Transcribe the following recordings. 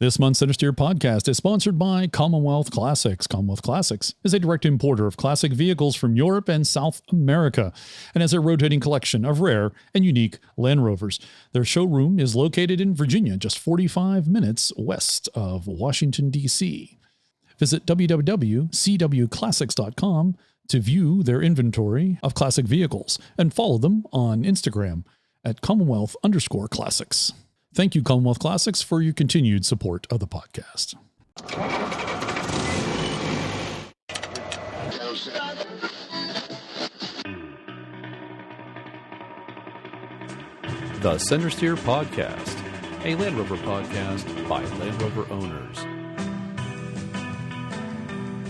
This month's Centresteer podcast is sponsored by Commonwealth Classics. Commonwealth Classics is a direct importer of classic vehicles from Europe and South America and has a rotating collection of rare and unique Land Rovers. Their showroom is located in Virginia, just 45 minutes west of Washington, D.C. Visit www.cwclassics.com to view their inventory of classic vehicles and follow them on Instagram at Commonwealth_Classics. Thank you, Commonwealth Classics, for your continued support of the podcast. The Centresteer Podcast, a Land Rover podcast by Land Rover owners.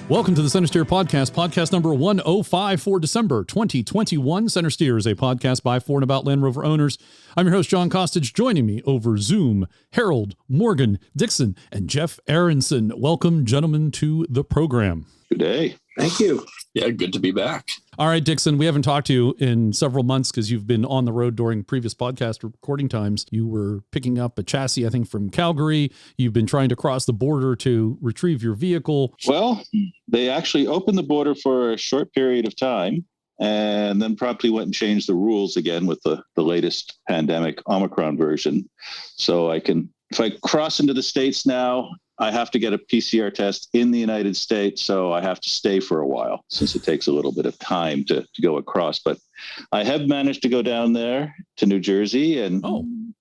Welcome to the Centresteer Podcast, podcast number 105 for December 2021. Centresteer is a podcast by, for, and about Land Rover owners. I'm your host, John Costage. Joining me over Zoom, Harold, Morgan, Dixon, and Jeff Aronson. Welcome, gentlemen, to the program. Good day. Thank you. Yeah, good to be back. All right, Dixon, we haven't talked to you in several months because you've been on the road during previous podcast recording times. You were picking up a chassis, I think, from Calgary. You've been trying to cross the border to retrieve your vehicle. Well, they actually opened the border for a short period of time and then promptly went and changed the rules again with the latest pandemic Omicron version. So if I cross into the States now, I have to get a PCR test in the United States, so I have to stay for a while since it takes a little bit of time to go across. But I have managed to go down there to New Jersey and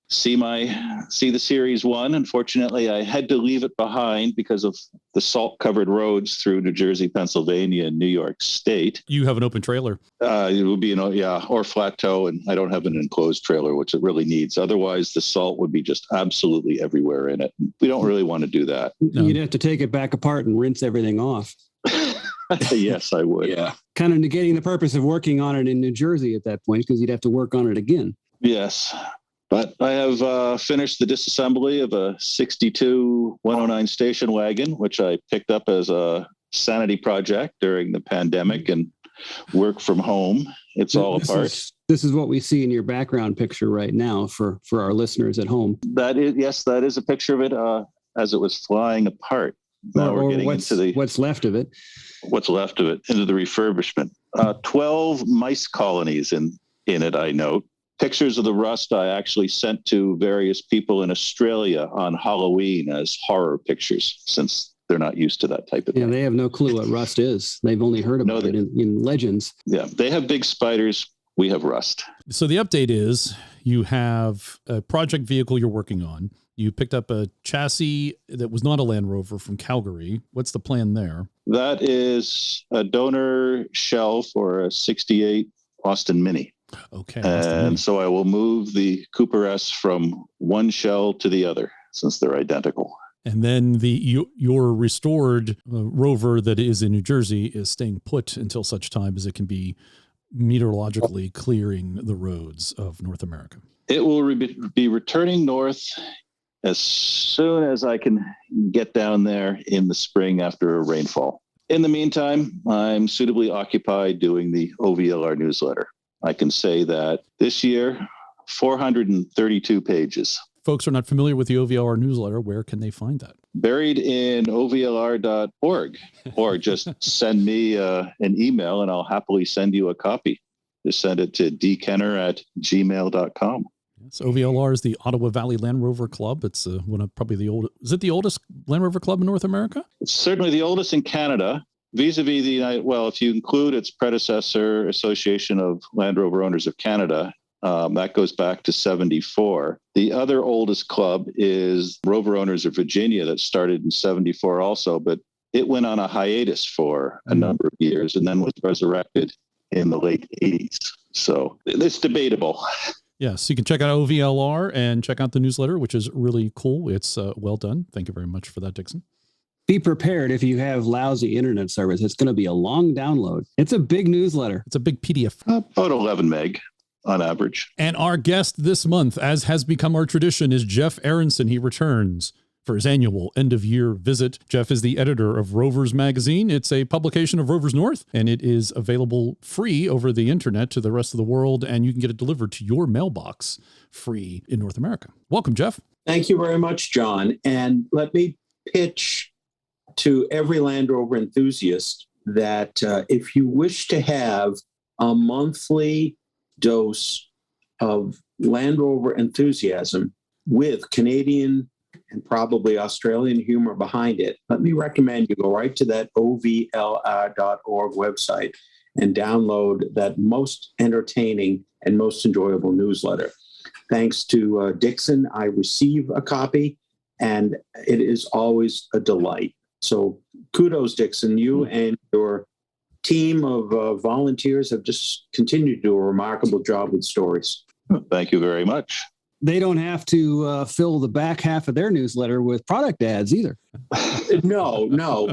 see the Series 1. Unfortunately, I had to leave it behind because of the salt-covered roads through New Jersey, Pennsylvania, and New York State. You have an open trailer. It would be, or flat tow, and I don't have an enclosed trailer, which it really needs. Otherwise, the salt would be just absolutely everywhere in it. We don't really want to do that. No. You'd have to take it back apart and rinse everything off. Yes, I would. Yeah. Kind of negating the purpose of working on it in New Jersey at that point, because you'd have to work on it again. Yes. But I have finished the disassembly of a 62 109 station wagon, which I picked up as a sanity project during the pandemic and work from home. It's all apart. This is what we see in your background picture right now for our listeners at home. That is a picture of it as it was flying apart. Now we're getting into what's left of it. What's left of it, into the refurbishment. 12 mice colonies in it, I note. Pictures of the rust I actually sent to various people in Australia on Halloween as horror pictures, since they're not used to that type of thing. Yeah, they have no clue what rust is. They've only heard about it in legends. Yeah, they have big spiders. We have rust. So the update is you have a project vehicle you're working on. You picked up a chassis that was not a Land Rover from Calgary. What's the plan there? That is a donor shell for a 68 Austin Mini. Okay. And so I will move the Cooper S from one shell to the other since they're identical. And then your restored Rover that is in New Jersey is staying put until such time as it can be meteorologically clearing the roads of North America. It will be returning north as soon as I can get down there in the spring after a rainfall. In the meantime, I'm suitably occupied doing the OVLR newsletter. I can say that this year, 432 pages. Folks are not familiar with the OVLR newsletter. Where can they find that? Buried in ovlr.org, or just send me an email and I'll happily send you a copy. Just send it to dkenner@gmail.com. So OVLR is the Ottawa Valley Land Rover Club. It's one of probably the oldest. Is it the oldest Land Rover club in North America? It's certainly the oldest in Canada. Vis-a-vis the United, well, if you include its predecessor, Association of Land Rover Owners of Canada, that goes back to 74. The other oldest club is Rover Owners of Virginia that started in 74 also, but it went on a hiatus for a number of years and then was resurrected in the late 80s. So it's debatable. Yes, you can check out OVLR and check out the newsletter, which is really cool. It's well done. Thank you very much for that, Dixon. Be prepared if you have lousy internet service. It's going to be a long download. It's a big newsletter. It's a big PDF. About 11 meg on average. And our guest this month, as has become our tradition, is Jeff Aronson. He returns for his annual end-of-year visit. Jeff is the editor of Rovers Magazine. It's a publication of Rovers North, and it is available free over the internet to the rest of the world, and you can get it delivered to your mailbox free in North America. Welcome, Jeff. Thank you very much, John. And let me pitch to every Land Rover enthusiast that if you wish to have a monthly dose of Land Rover enthusiasm with Canadian and probably Australian humor behind it, let me recommend you go right to that ovlr.org website and download that most entertaining and most enjoyable newsletter. Thanks to Dixon, I receive a copy, and it is always a delight. So kudos, Dixon. You and your team of volunteers have just continued to do a remarkable job with stories. Thank you very much. They don't have to fill the back half of their newsletter with product ads either. No.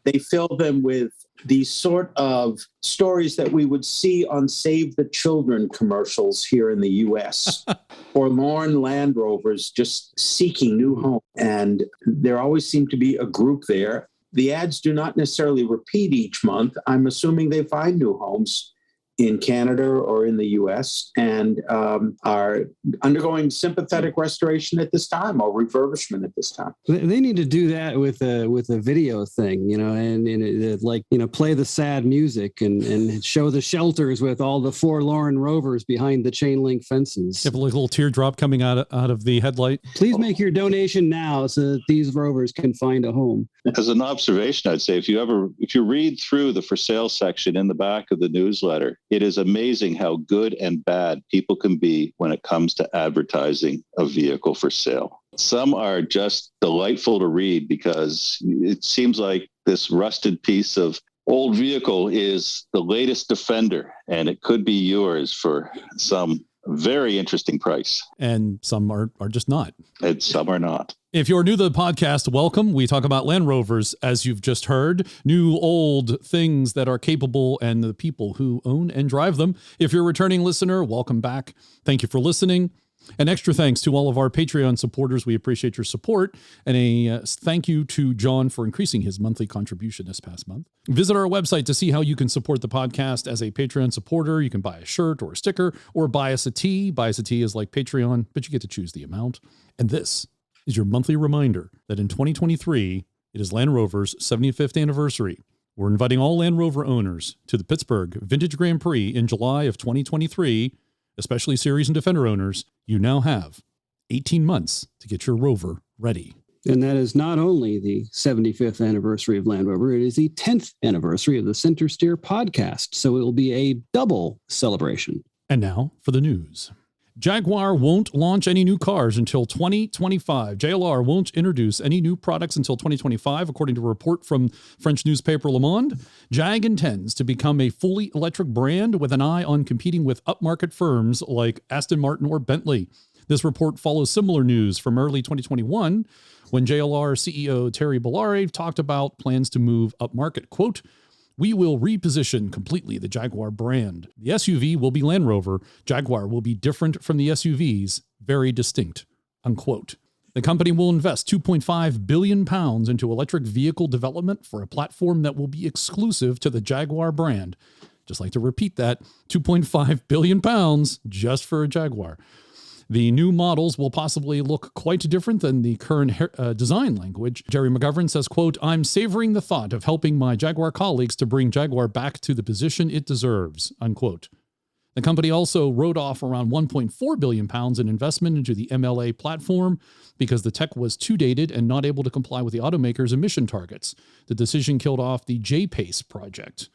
They fill them with these sort of stories that we would see on Save the Children commercials here in the U.S. Forlorn Land Rovers just seeking new homes. And there always seemed to be a group there. The ads do not necessarily repeat each month. I'm assuming they find new homes in Canada or in the U.S. and are undergoing sympathetic restoration at this time or refurbishment at this time. They need to do that with a video thing, and play the sad music and show the shelters with all the forlorn rovers behind the chain link fences. You have a little teardrop coming out of the headlight. Please make your donation now so that these rovers can find a home. As an observation, I'd say if you read through the for sale section in the back of the newsletter, it is amazing how good and bad people can be when it comes to advertising a vehicle for sale. Some are just delightful to read because it seems like this rusted piece of old vehicle is the latest Defender, and it could be yours for some very interesting price. And some are just not. And some are not. If you're new to the podcast, welcome. We talk about Land Rovers, as you've just heard, new, old things that are capable and the people who own and drive them. If you're a returning listener, welcome back. Thank you for listening. An extra thanks to all of our Patreon supporters. We appreciate your support. And a thank you to John for increasing his monthly contribution this past month. Visit our website to see how you can support the podcast as a Patreon supporter. You can buy a shirt or a sticker or buy us a tee. Buy us a tee is like Patreon, but you get to choose the amount. And this is your monthly reminder that in 2023, it is Land Rover's 75th anniversary. We're inviting all Land Rover owners to the Pittsburgh Vintage Grand Prix in July of 2023, especially Series and Defender owners. You now have 18 months to get your Rover ready. And that is not only the 75th anniversary of Land Rover, it is the 10th anniversary of the Centresteer podcast. So it will be a double celebration. And now for the news. Jaguar won't launch any new cars until 2025. JLR won't introduce any new products until 2025, according to a report from French newspaper Le Monde. Jag intends to become a fully electric brand with an eye on competing with upmarket firms like Aston Martin or Bentley. This report follows similar news from early 2021 when JLR CEO Thierry Bolloré talked about plans to move upmarket. Quote, "We will reposition completely the Jaguar brand. The SUV will be Land Rover. Jaguar will be different from the SUVs, very distinct," unquote. The company will invest £2.5 billion into electric vehicle development for a platform that will be exclusive to the Jaguar brand. Just like to repeat that, £2.5 billion just for a Jaguar. The new models will possibly look quite different than the current design language. Jerry McGovern says, quote, "I'm savoring the thought of helping my Jaguar colleagues to bring Jaguar back to the position it deserves," unquote. The company also wrote off around £1.4 billion in investment into the MLA platform because the tech was too dated and not able to comply with the automaker's emission targets. The decision killed off the J-Pace project.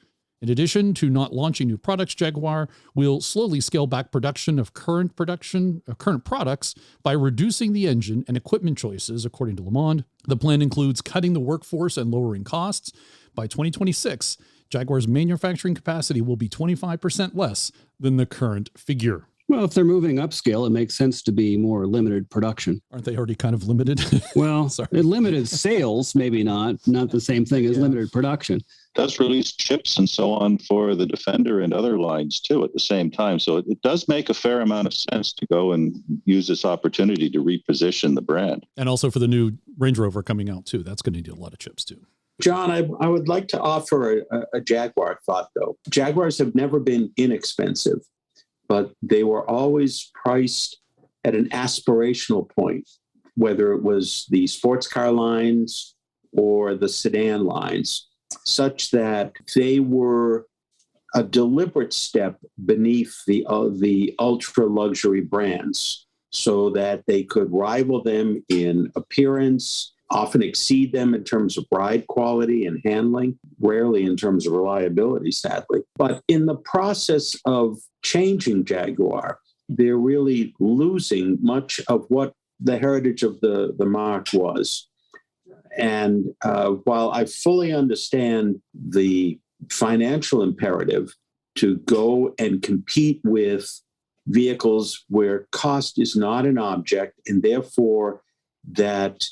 In addition to not launching new products, Jaguar will slowly scale back production of current products by reducing the engine and equipment choices, according to Le Monde. The plan includes cutting the workforce and lowering costs. By 2026, Jaguar's manufacturing capacity will be 25% less than the current figure. Well, if they're moving upscale, it makes sense to be more limited production. Aren't they already kind of limited? Well, Sorry. limited sales, maybe not the same thing as limited production. Does release chips and so on for the Defender and other lines too at the same time. So it does make a fair amount of sense to go and use this opportunity to reposition the brand. And also for the new Range Rover coming out too. That's going to need a lot of chips too. John, I would like to offer a Jaguar thought, though. Jaguars have never been inexpensive, but they were always priced at an aspirational point, whether it was the sports car lines or the sedan lines, such that they were a deliberate step beneath the ultra luxury brands so that they could rival them in appearance, often exceed them in terms of ride quality and handling, rarely in terms of reliability, sadly. But in the process of changing Jaguar, they're really losing much of what the heritage of the mark was. And while I fully understand the financial imperative to go and compete with vehicles where cost is not an object, and therefore that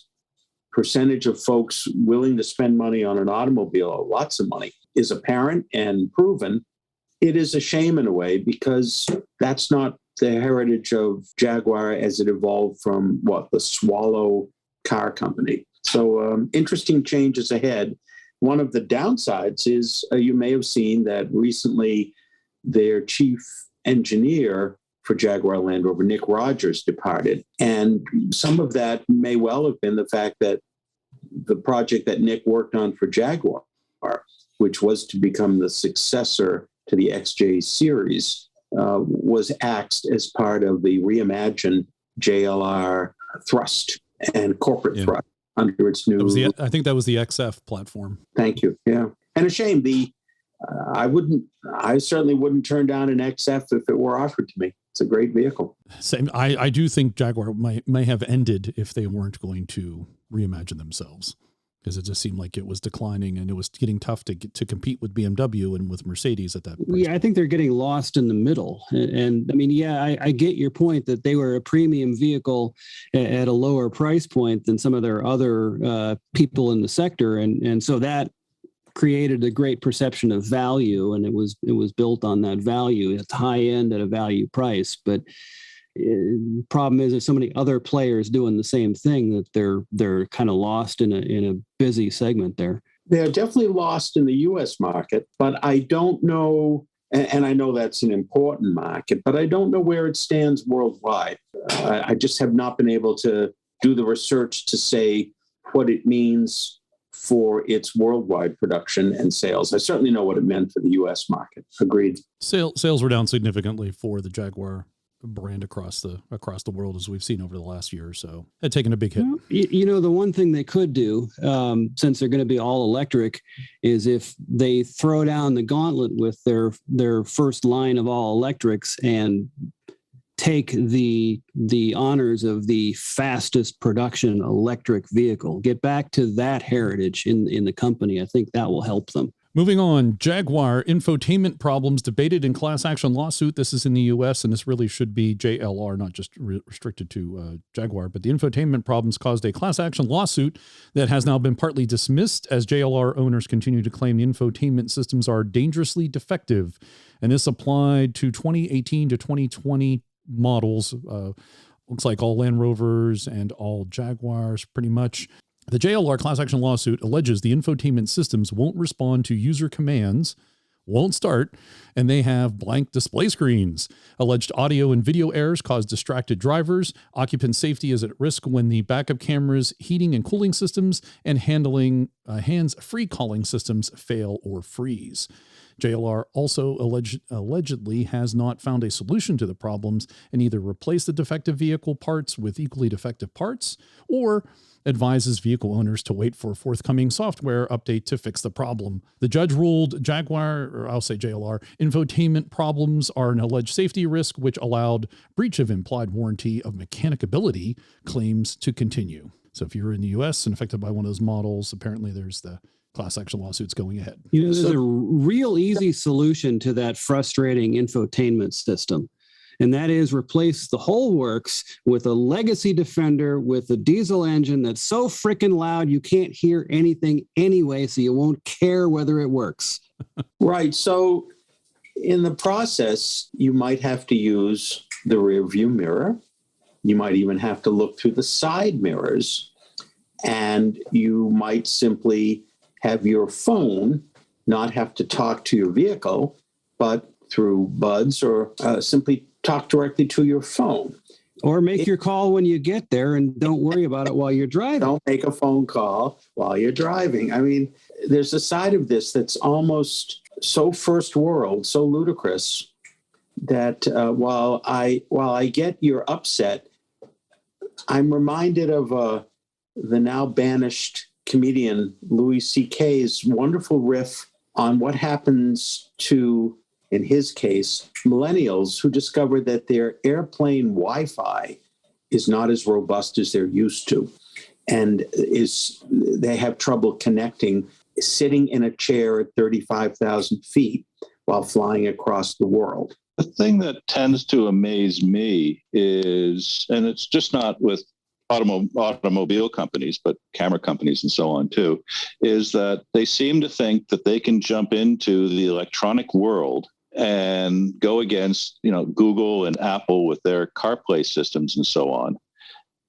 percentage of folks willing to spend money on an automobile, lots of money, is apparent and proven, it is a shame in a way because that's not the heritage of Jaguar as it evolved from the Swallow car company. So interesting changes ahead. One of the downsides is you may have seen that recently their chief engineer for Jaguar Land Rover, Nick Rogers, departed. And some of that may well have been the fact that the project that Nick worked on for Jaguar, which was to become the successor to the XJ series, was axed as part of the reimagined JLR thrust and corporate thrust under its new... I think that was the XF platform. Thank you. Yeah. And a shame. I certainly wouldn't turn down an XF if it were offered to me. It's a great vehicle. Same. I do think Jaguar may have ended if they weren't going to reimagine themselves, because it just seemed like it was declining and it was getting tough to compete with BMW and with Mercedes at that point. Yeah, I think they're getting lost in the middle. And I mean, I get your point that they were a premium vehicle at a lower price point than some of their other people in the sector. And so that created a great perception of value, and it was built on that value. It's high end at a value price, but the problem is there's so many other players doing the same thing that they're kind of lost in a busy segment there. They're definitely lost in the U.S. market, but I don't know, and I know that's an important market, but I don't know where it stands worldwide. I just have not been able to do the research to say what it means for its worldwide production and sales. I certainly know what it meant for the U.S. market. Agreed. Sales were down significantly for the Jaguar brand across the world, as we've seen over the last year or so. Had taken a big hit. The one thing they could do, since they're going to be all electric, is if they throw down the gauntlet with their first line of all electrics and take the honors of the fastest production electric vehicle, get back to that heritage in the company. I think that will help them. Moving on, Jaguar infotainment problems debated in class action lawsuit. This is in the U.S., and this really should be JLR, not just restricted to Jaguar. But the infotainment problems caused a class action lawsuit that has now been partly dismissed as JLR owners continue to claim the infotainment systems are dangerously defective. And this applied to 2018 to 2020 models. Looks like all Land Rovers and all Jaguars, pretty much. The JLR class action lawsuit alleges the infotainment systems won't respond to user commands, won't start, and they have blank display screens. Alleged audio and video errors cause distracted drivers. Occupant safety is at risk when the backup cameras, heating and cooling systems, and handling hands-free calling systems fail or freeze. JLR also allegedly has not found a solution to the problems and either replaced the defective vehicle parts with equally defective parts or advises vehicle owners to wait for a forthcoming software update to fix the problem. The judge ruled JLR, infotainment problems are an alleged safety risk, which allowed breach of implied warranty of mechanicability claims to continue. So if you're in the U.S. and affected by one of those models, apparently there's the class action lawsuits going ahead. There's a real easy solution to that frustrating infotainment system. and that is replace the whole works with a legacy Defender with a diesel engine that's so freaking loud you can't hear anything anyway, so you won't care whether it works. Right. So in the process, you might have to use the rear view mirror. You might even have to look through the side mirrors, and you might simply have your phone not have to talk to your vehicle, but through buds or simply talk directly to your phone. Or make your call when you get there and don't worry about it while you're driving. Don't make a phone call while you're driving. I mean, there's a side of this that's almost so first world, so ludicrous, that while I get your upset, I'm reminded of the now banished comedian Louis C.K.'s wonderful riff on what happens to, in his case, millennials who discover that their airplane Wi-Fi is not as robust as they're used to, and they have trouble connecting sitting in a chair at 35,000 feet while flying across the world. The thing that tends to amaze me is, and it's just not with automobile companies, but camera companies and so on too, is that they seem to think that they can jump into the electronic world and go against, Google and Apple with their CarPlay systems and so on,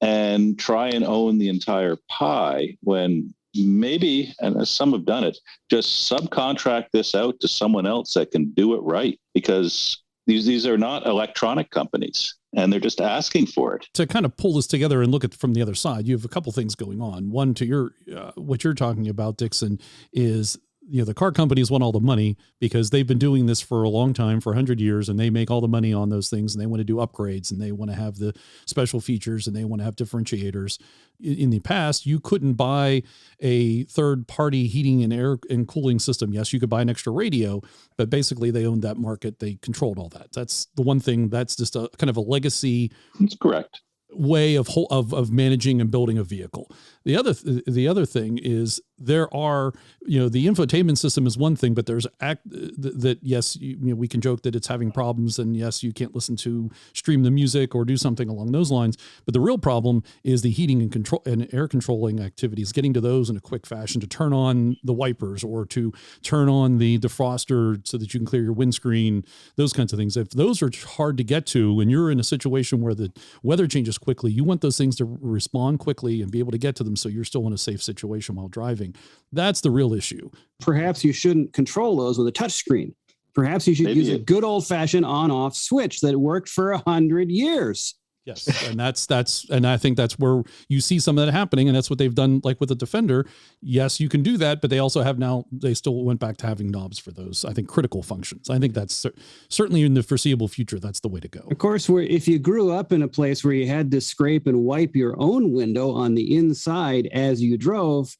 and try and own the entire pie when maybe, and some have done it, just subcontract this out to someone else that can do it right, because these are not electronic companies and they're just asking for it. To kind of pull this together and look at from the other side, you have a couple things going on. One, to your what you're talking about, Dixon, is the car companies want all the money because they've been doing this for a long time, for 100 years, and they make all the money on those things, and they want to do upgrades, and they want to have the special features, and they want to have differentiators. In the past, you couldn't buy a third-party heating and air and cooling system. Yes, you could buy an extra radio, but basically they owned that market. They controlled all that. That's the one thing. That's just a kind of a legacy. That's correct. Way of managing and building a vehicle. The other thing is there are, the infotainment system is one thing, but there's that yes, we can joke that it's having problems, and yes, you can't listen to stream the music or do something along those lines. But the real problem is the heating and control and air controlling activities, getting to those in a quick fashion, to turn on the wipers or to turn on the defroster so that you can clear your windscreen, those kinds of things. If those are hard to get to and you're in a situation where the weather changes quickly, you want those things to respond quickly and be able to get to them so you're still in a safe situation while driving. That's the real issue. Perhaps you shouldn't control those with a touch screen. Perhaps you should use a good old-fashioned on-off switch that worked for 100 years. Yes. And I think that's where you see some of that happening. And that's what they've done, like with the Defender. Yes, you can do that, but they also have they still went back to having knobs for those, I think, critical functions. I think that's certainly in the foreseeable future, that's the way to go. Of course, if you grew up in a place where you had to scrape and wipe your own window on the inside as you drove,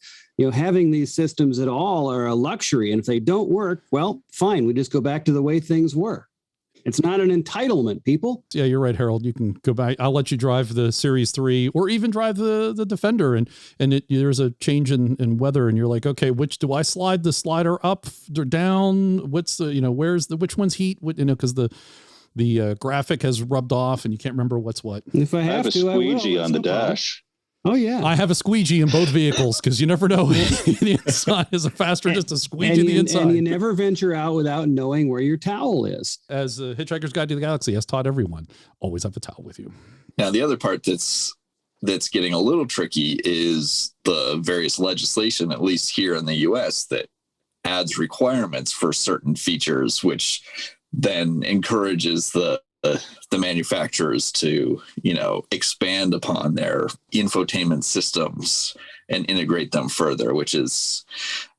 having these systems at all are a luxury. And if they don't work, well, fine. We just go back to the way things were. It's not an entitlement, people. Yeah, you're right, Harold. You can go back. I'll let you drive the Series 3 or even drive the Defender. And there's a change in weather and you're like, okay, which do I slide the slider up or down? What's the, which one's heat? Because the graphic has rubbed off and you can't remember what's what. If I have a squeegee on the dash. Oh, yeah. I have a squeegee in both vehicles because you never know. The inside is a faster just a squeegee in the inside. And you never venture out without knowing where your towel is. As a Hitchhiker's Guide to the Galaxy has taught everyone, always have a towel with you. Now, the other part that's getting a little tricky is the various legislation, at least here in the U.S., that adds requirements for certain features, which then encourages the manufacturers to, expand upon their infotainment systems and integrate them further, which is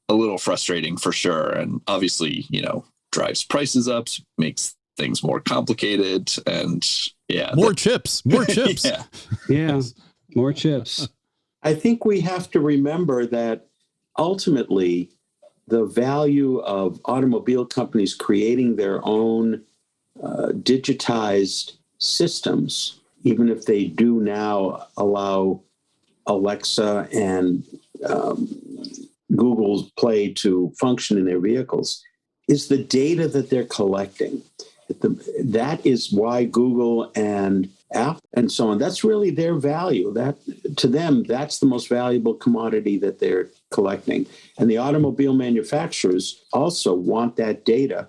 a little frustrating for sure. And obviously, drives prices up, makes things more complicated, and more chips. Yeah, more chips. I think we have to remember that ultimately the value of automobile companies creating their own digitized systems, even if they do now allow Alexa and Google's Play to function in their vehicles, is the data that they're collecting. That is why Google and Apple and so on, that's really their value. That to them, that's the most valuable commodity that they're collecting. And the automobile manufacturers also want that data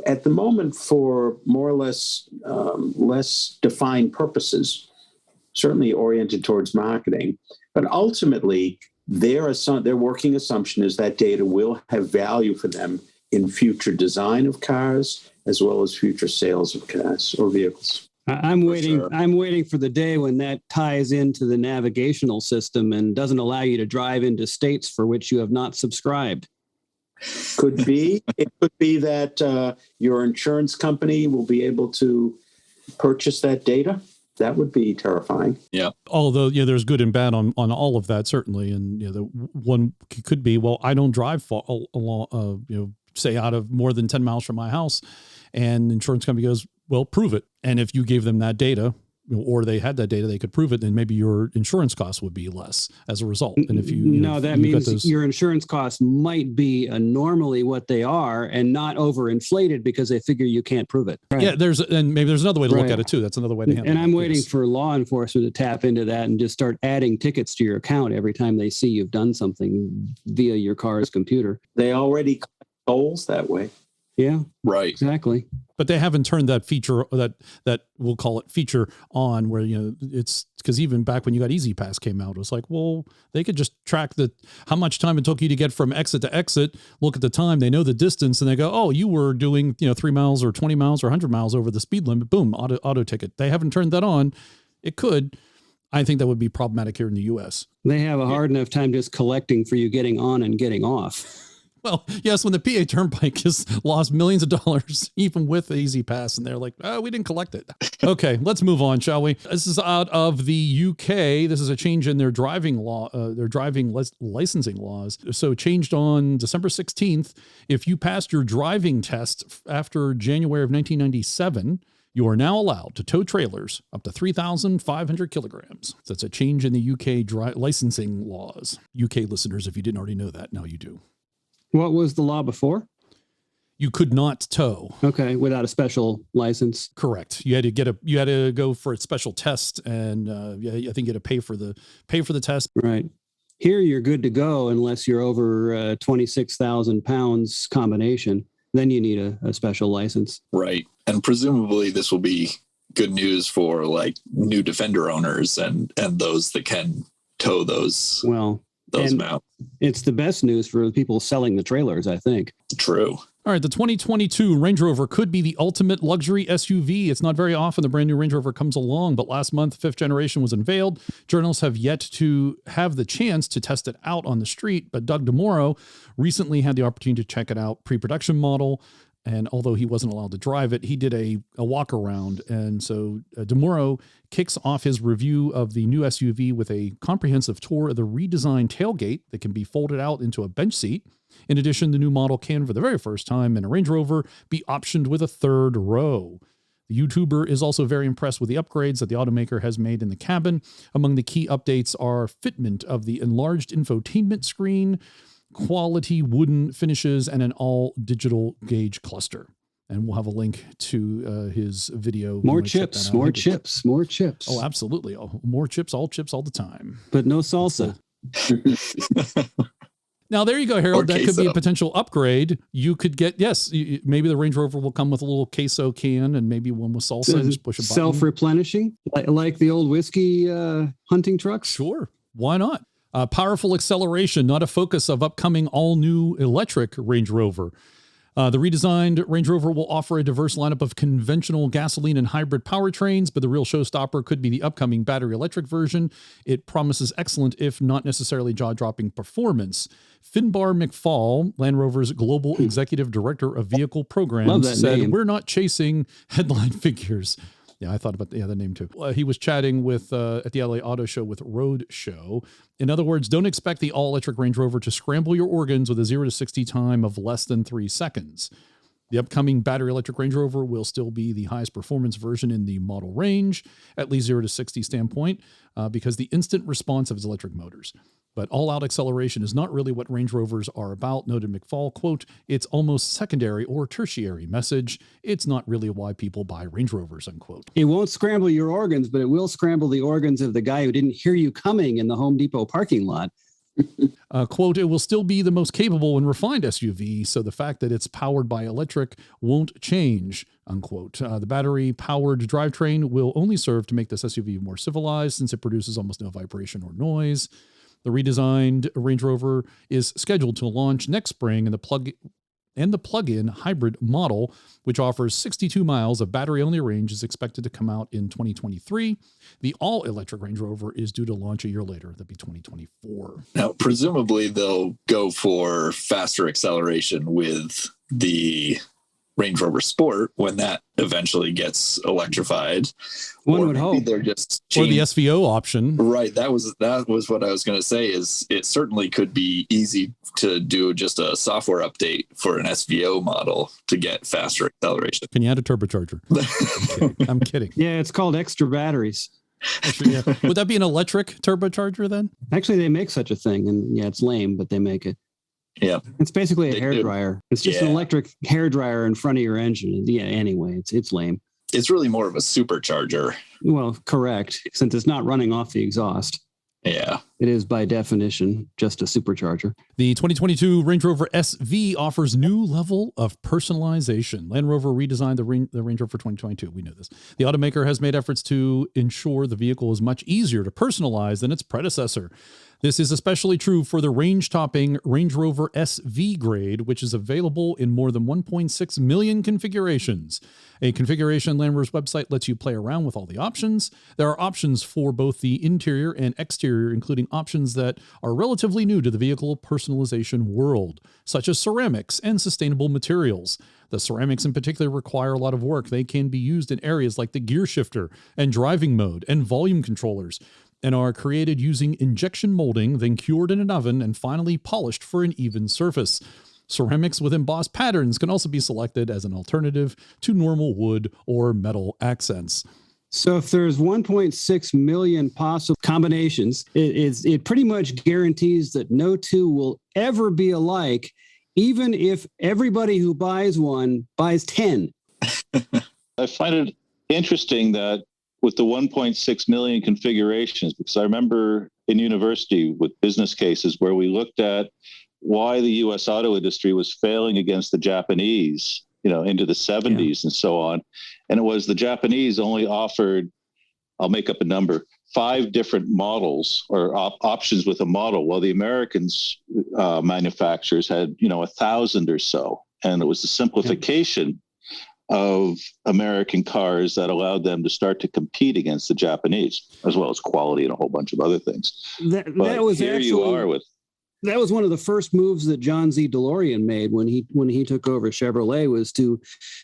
at the moment for more or less less defined purposes, certainly oriented towards marketing. But ultimately, their working assumption is that data will have value for them in future design of cars as well as future sales of cars or vehicles. I'm waiting. Sure. I'm waiting for the day when that ties into the navigational system and doesn't allow you to drive into states for which you have not subscribed. Could be. It could be that your insurance company will be able to purchase that data. That would be terrifying. Yeah. Although, there's good and bad on all of that, certainly. And, the one could be, well, I don't drive far along, say out of more than 10 miles from my house. And the insurance company goes, well, prove it. And if you gave them that data, or they had that data, they could prove it, then maybe your insurance costs would be less as a result. And if that means your insurance costs might be normally what they are and not overinflated because they figure you can't prove it. Right. Yeah, maybe there's another way to look at it too. That's another way to handle it. And I'm waiting for law enforcement to tap into that and just start adding tickets to your account every time they see you've done something via your car's computer. They already collect tolls that way. Yeah, Right. exactly. But they haven't turned that feature, that we'll call it feature, on where, it's because even back when you got Easy Pass came out, it was like, well, they could just track how much time it took you to get from exit to exit, look at the time, they know the distance, and they go, oh, you were doing 3 miles or 20 miles or 100 miles over the speed limit. Boom, auto ticket. They haven't turned that on. It could. I think that would be problematic here in the U.S. They have a hard enough time just collecting for you getting on and getting off. Well, yes, when the PA Turnpike has lost millions of dollars, even with the Easy Pass, and they're like, oh, we didn't collect it. Okay, let's move on, shall we? This is out of the UK. This is a change in their driving licensing laws. So changed on December 16th. If you passed your driving test after January of 1997, you are now allowed to tow trailers up to 3,500 kilograms. So that's a change in the UK licensing laws. UK listeners, if you didn't already know that, now you do. What was the law before? You could not tow. Okay, without a special license. Correct. You had to go for a special test, and I think you had to pay for the test. Right. Here you're good to go unless you're over 26,000 pounds combination. Then you need a special license. Right. And presumably this will be good news for like new Defender owners and those that can tow those mounts. It's the best news for the people selling the trailers, I think. True. All right, the 2022 Range Rover could be the ultimate luxury SUV. It's not very often the brand new Range Rover comes along, but last month, fifth generation was unveiled. Journalists have yet to have the chance to test it out on the street, but Doug DeMoro recently had the opportunity to check it out, pre-production model. And although he wasn't allowed to drive it, he did a walk around. And so DeMoro kicks off his review of the new SUV with a comprehensive tour of the redesigned tailgate that can be folded out into a bench seat. In addition, the new model can, for the very first time in a Range Rover, be optioned with a third row. The YouTuber is also very impressed with the upgrades that the automaker has made in the cabin. Among the key updates are fitment of the enlarged infotainment screen, quality wooden finishes, and an all-digital gauge cluster. And we'll have a link to his video. More chips. Oh, absolutely. More chips, all the time. But no salsa. Now, there you go, Harold. That could be a potential upgrade. You could get, maybe the Range Rover will come with a little queso can and maybe one with salsa and just push a button. Self-replenishing, like the old whiskey hunting trucks? Sure. Why not? Powerful acceleration, not a focus of upcoming all-new electric Range Rover. The redesigned Range Rover will offer a diverse lineup of conventional gasoline and hybrid powertrains, but the real showstopper could be the upcoming battery electric version. It promises excellent, if not necessarily jaw-dropping, performance. Finbar McFall, Land Rover's Global Executive Director of Vehicle Programs, said, "We're not chasing headline figures." Yeah, I thought about the name too. He was chatting with at the LA Auto Show with Road Show. In other words, don't expect the all-electric Range Rover to scramble your organs with a 0 to 60 time of less than 3 seconds. The upcoming battery electric Range Rover will still be the highest performance version in the model range, at least 0 to 60 standpoint, because the instant response of its electric motors. But all-out acceleration is not really what Range Rovers are about, noted McFall. Quote, it's almost secondary or tertiary message. It's not really why people buy Range Rovers, unquote. It won't scramble your organs, but it will scramble the organs of the guy who didn't hear you coming in the Home Depot parking lot. Quote, it will still be the most capable and refined SUV, so the fact that it's powered by electric won't change, unquote. The battery-powered drivetrain will only serve to make this SUV more civilized since it produces almost no vibration or noise. The redesigned Range Rover is scheduled to launch next spring, and the plug-in hybrid model, which offers 62 miles of battery-only range, is expected to come out in 2023. The all-electric Range Rover is due to launch a year later. That'd be 2024. Now, presumably they'll go for faster acceleration with the Range Rover Sport when that eventually gets electrified. One would hope. They're just Or the SVO option. Right. That was what I was going to say. Is it certainly could be easy to do just a software update for an SVO model to get faster acceleration. Can you add a turbocharger? I'm kidding. Yeah, it's called extra batteries. Actually, yeah. Would that be an electric turbocharger then? Actually, they make such a thing, and yeah, it's lame, but they make it. Yeah. It's basically a They hair do. dryer. It's just an electric hair dryer in front of your engine. Yeah, anyway, it's lame. It's really more of a supercharger. Well, correct, since it's not running off the exhaust. Yeah. It is by definition just a supercharger. The 2022 Range Rover SV offers new level of personalization. Land Rover redesigned the Range Rover 2022. We knew this. The automaker has made efforts to ensure the vehicle is much easier to personalize than its predecessor. This is especially true for the range-topping Range Rover SV grade, which is available in more than 1.6 million configurations. A configuration Land Rover's website lets you play around with all the options. There are options for both the interior and exterior, including options that are relatively new to the vehicle personalization world, such as ceramics and sustainable materials. The ceramics in particular require a lot of work. They can be used in areas like the gear shifter and driving mode and volume controllers, and are created using injection molding, then cured in an oven, and finally polished for an even surface. Ceramics with embossed patterns can also be selected as an alternative to normal wood or metal accents. So if there's 1.6 million possible combinations, it pretty much guarantees that no two will ever be alike, even if everybody who buys one buys 10. I find it interesting that with the 1.6 million configurations, because I remember in university with business cases where we looked at why the U.S. auto industry was failing against the Japanese, into the 70s and so on. And it was the Japanese only offered, I'll make up a number, 5 different models or options with a model, while the Americans manufacturers had, 1,000 or so. And it was the simplification of American cars that allowed them to start to compete against the Japanese, as well as quality and a whole bunch of other things. That was here actually, you are with. That was one of the first moves that John Z. DeLorean made when he took over Chevrolet, was to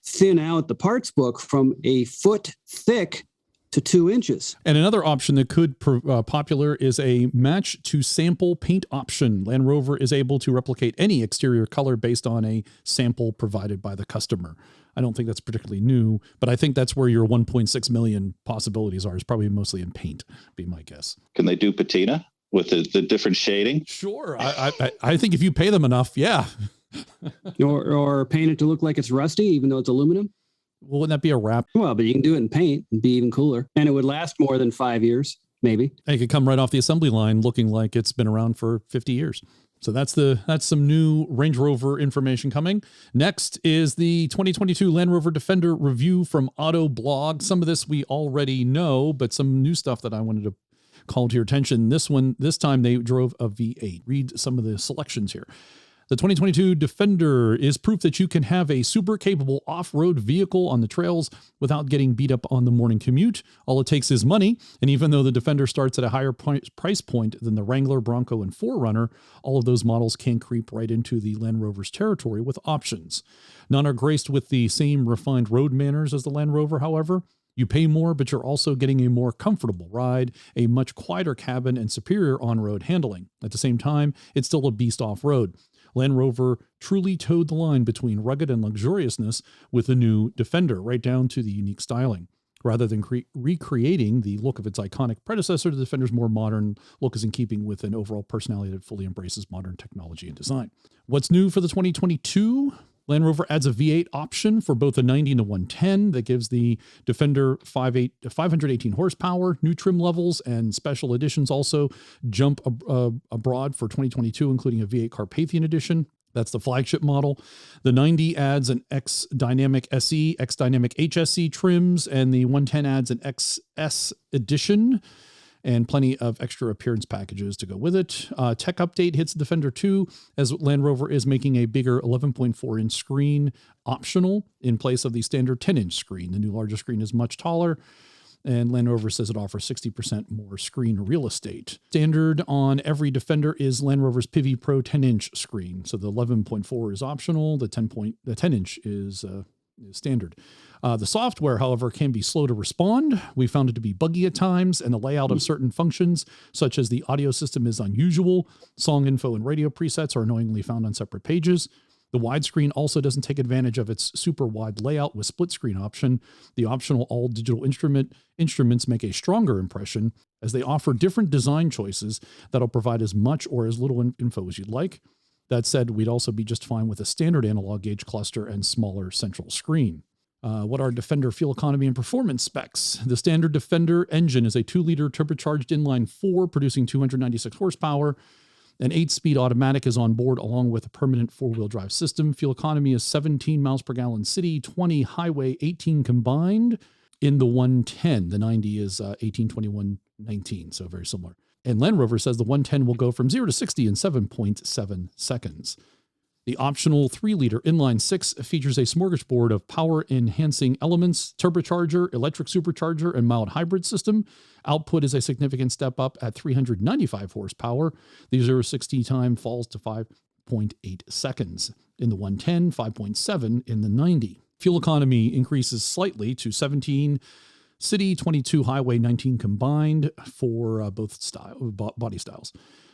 thin out the parts book from a foot thick to 2 inches. And another option that could popular is a match to sample paint option. Land Rover is able to replicate any exterior color based on a sample provided by the customer. I don't think that's particularly new, but I think that's where your 1.6 million possibilities are, is probably mostly in paint, be my guess. Can they do patina with the different shading? Sure. I think if you pay them enough, yeah. or paint it to look like it's rusty, even though it's aluminum. Well, wouldn't that be a wrap? Well, but you can do it in paint and be even cooler. And it would last more than 5 years, maybe. It could come right off the assembly line looking like it's been around for 50 years. So that's some new Range Rover information coming. Next is the 2022 Land Rover Defender review from Autoblog. Some of this we already know, but some new stuff that I wanted to call to your attention. This time they drove a V8. Read some of the selections here. The 2022 Defender is proof that you can have a super capable off-road vehicle on the trails without getting beat up on the morning commute. All it takes is money, and even though the Defender starts at a higher price point than the Wrangler, Bronco, and 4Runner, all of those models can creep right into the Land Rover's territory with options. None are graced with the same refined road manners as the Land Rover, however. You pay more, but you're also getting a more comfortable ride, a much quieter cabin, and superior on-road handling. At the same time, it's still a beast off-road. Land Rover truly towed the line between rugged and luxuriousness with the new Defender, right down to the unique styling. Rather than recreating the look of its iconic predecessor, the Defender's more modern look is in keeping with an overall personality that fully embraces modern technology and design. What's new for the 2022? Land Rover adds a V8 option for both the 90 and the 110 that gives the Defender 518 horsepower, new trim levels, and special editions also jump abroad for 2022, including a V8 Carpathian edition. That's the flagship model. The 90 adds an X Dynamic SE, X Dynamic HSE trims, and the 110 adds an XS edition and plenty of extra appearance packages to go with it. Tech update hits the Defender 2 as Land Rover is making a bigger 11.4-inch screen optional in place of the standard 10-inch screen. The new larger screen is much taller, and Land Rover says it offers 60% more screen real estate. Standard on every Defender is Land Rover's Pivi Pro 10-inch screen. So the 11.4 is optional. The 10-inch is standard. The software, however, can be slow to respond. We found it to be buggy at times, and the layout of certain functions, such as the audio system, is unusual. Song info and radio presets are annoyingly found on separate pages. The widescreen also doesn't take advantage of its super wide layout with split screen option. The optional all digital instruments make a stronger impression as they offer different design choices that'll provide as much or as little info as you'd like. That said, we'd also be just fine with a standard analog gauge cluster and smaller central screen. What are Defender fuel economy and performance specs? The standard Defender engine is a 2-liter turbocharged inline 4 producing 296 horsepower. An 8-speed automatic is on board along with a permanent 4-wheel drive system. Fuel economy is 17 miles per gallon city, 20 highway, 18 combined. In the 110, the 90 is 18, 21, 19, so very similar. And Land Rover says the 110 will go from 0 to 60 in 7.7 seconds. The optional 3-liter inline 6 features a smorgasbord of power-enhancing elements, turbocharger, electric supercharger, and mild hybrid system. Output is a significant step up at 395 horsepower. The 0-60 time falls to 5.8 seconds. In the 110, 5.7 in the 90. Fuel economy increases slightly to 17 city, 22 highway, 19 combined for both body styles.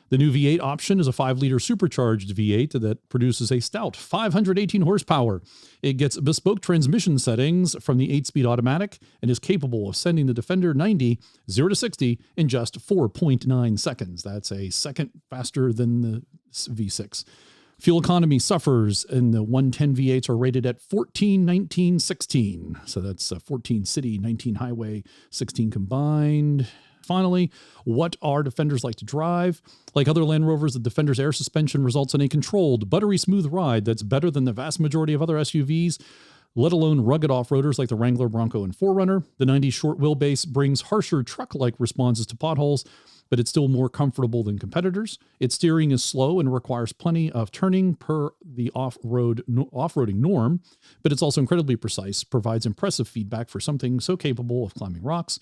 The new V8 option is a 5-liter supercharged V8 that produces a stout 518 horsepower. It gets bespoke transmission settings from the 8-speed automatic and is capable of sending the Defender 90 0 to 60 in just 4.9 seconds. That's a second faster than the V6. Fuel economy suffers, and the 110 V8s are rated at 14, 19, 16. So that's 14 city, 19 highway, 16 combined. Finally, what are Defenders like to drive? Like other Land Rovers, the Defender's air suspension results in a controlled, buttery smooth ride that's better than the vast majority of other SUVs, let alone rugged off-roaders like the Wrangler, Bronco, and 4Runner. The 90 short wheelbase brings harsher truck-like responses to potholes, but it's still more comfortable than competitors. Its steering is slow and requires plenty of turning per the off-roading norm, but it's also incredibly precise, provides impressive feedback for something so capable of climbing rocks.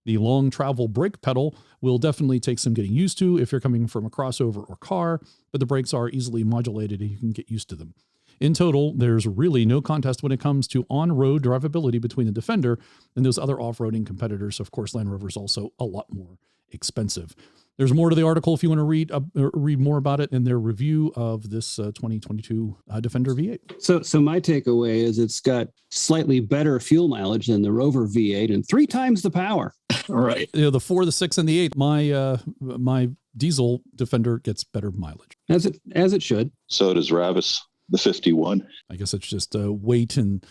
The long travel brake pedal will definitely take some getting used to if you're coming from a crossover or car, but the brakes are easily modulated and you can get used to them. In total, there's really no contest when it comes to on-road drivability between the Defender and those other off-roading competitors. Of course, Land Rover is also a lot more expensive. There's more to the article if you want to read more about it in their review of this 2022 Defender V8. So my takeaway is it's got slightly better fuel mileage than the Rover V8 and 3 times the power. Right. You know, the 4, the 6, and the 8. My diesel Defender gets better mileage. As it should. So does Ravis, the 51. I guess it's just weight and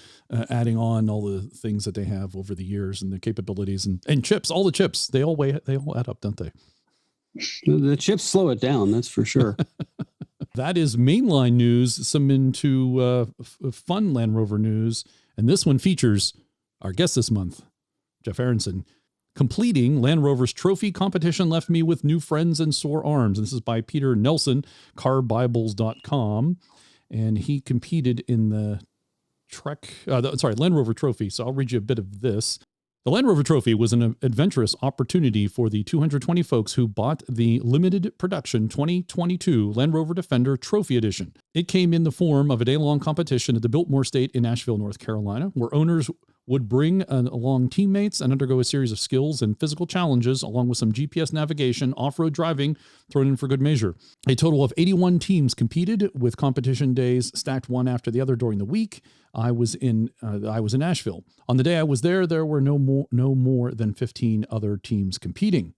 adding on all the things that they have over the years and the capabilities and chips. All the chips, they all add up, don't they? The chips slow it down, that's for sure. That is mainline news. Some into fun Land Rover news. And this one features our guest this month, Jeff Aronson. Completing Land Rover's trophy competition left me with new friends and sore arms. And this is by Peter Nelson, carbibles.com. And he competed in the Land Rover Trophy. So I'll read you a bit of this. The Land Rover Trophy was an adventurous opportunity for the 220 folks who bought the limited production 2022 Land Rover Defender Trophy Edition. It came in the form of a day-long competition at the Biltmore Estate in Asheville, North Carolina, where owners would bring along teammates and undergo a series of skills and physical challenges, along with some GPS navigation, off-road driving thrown in for good measure. A total of 81 teams competed, with competition days stacked one after the other during the week. I was in Nashville. On the day I was there were no more than 15 other teams competing.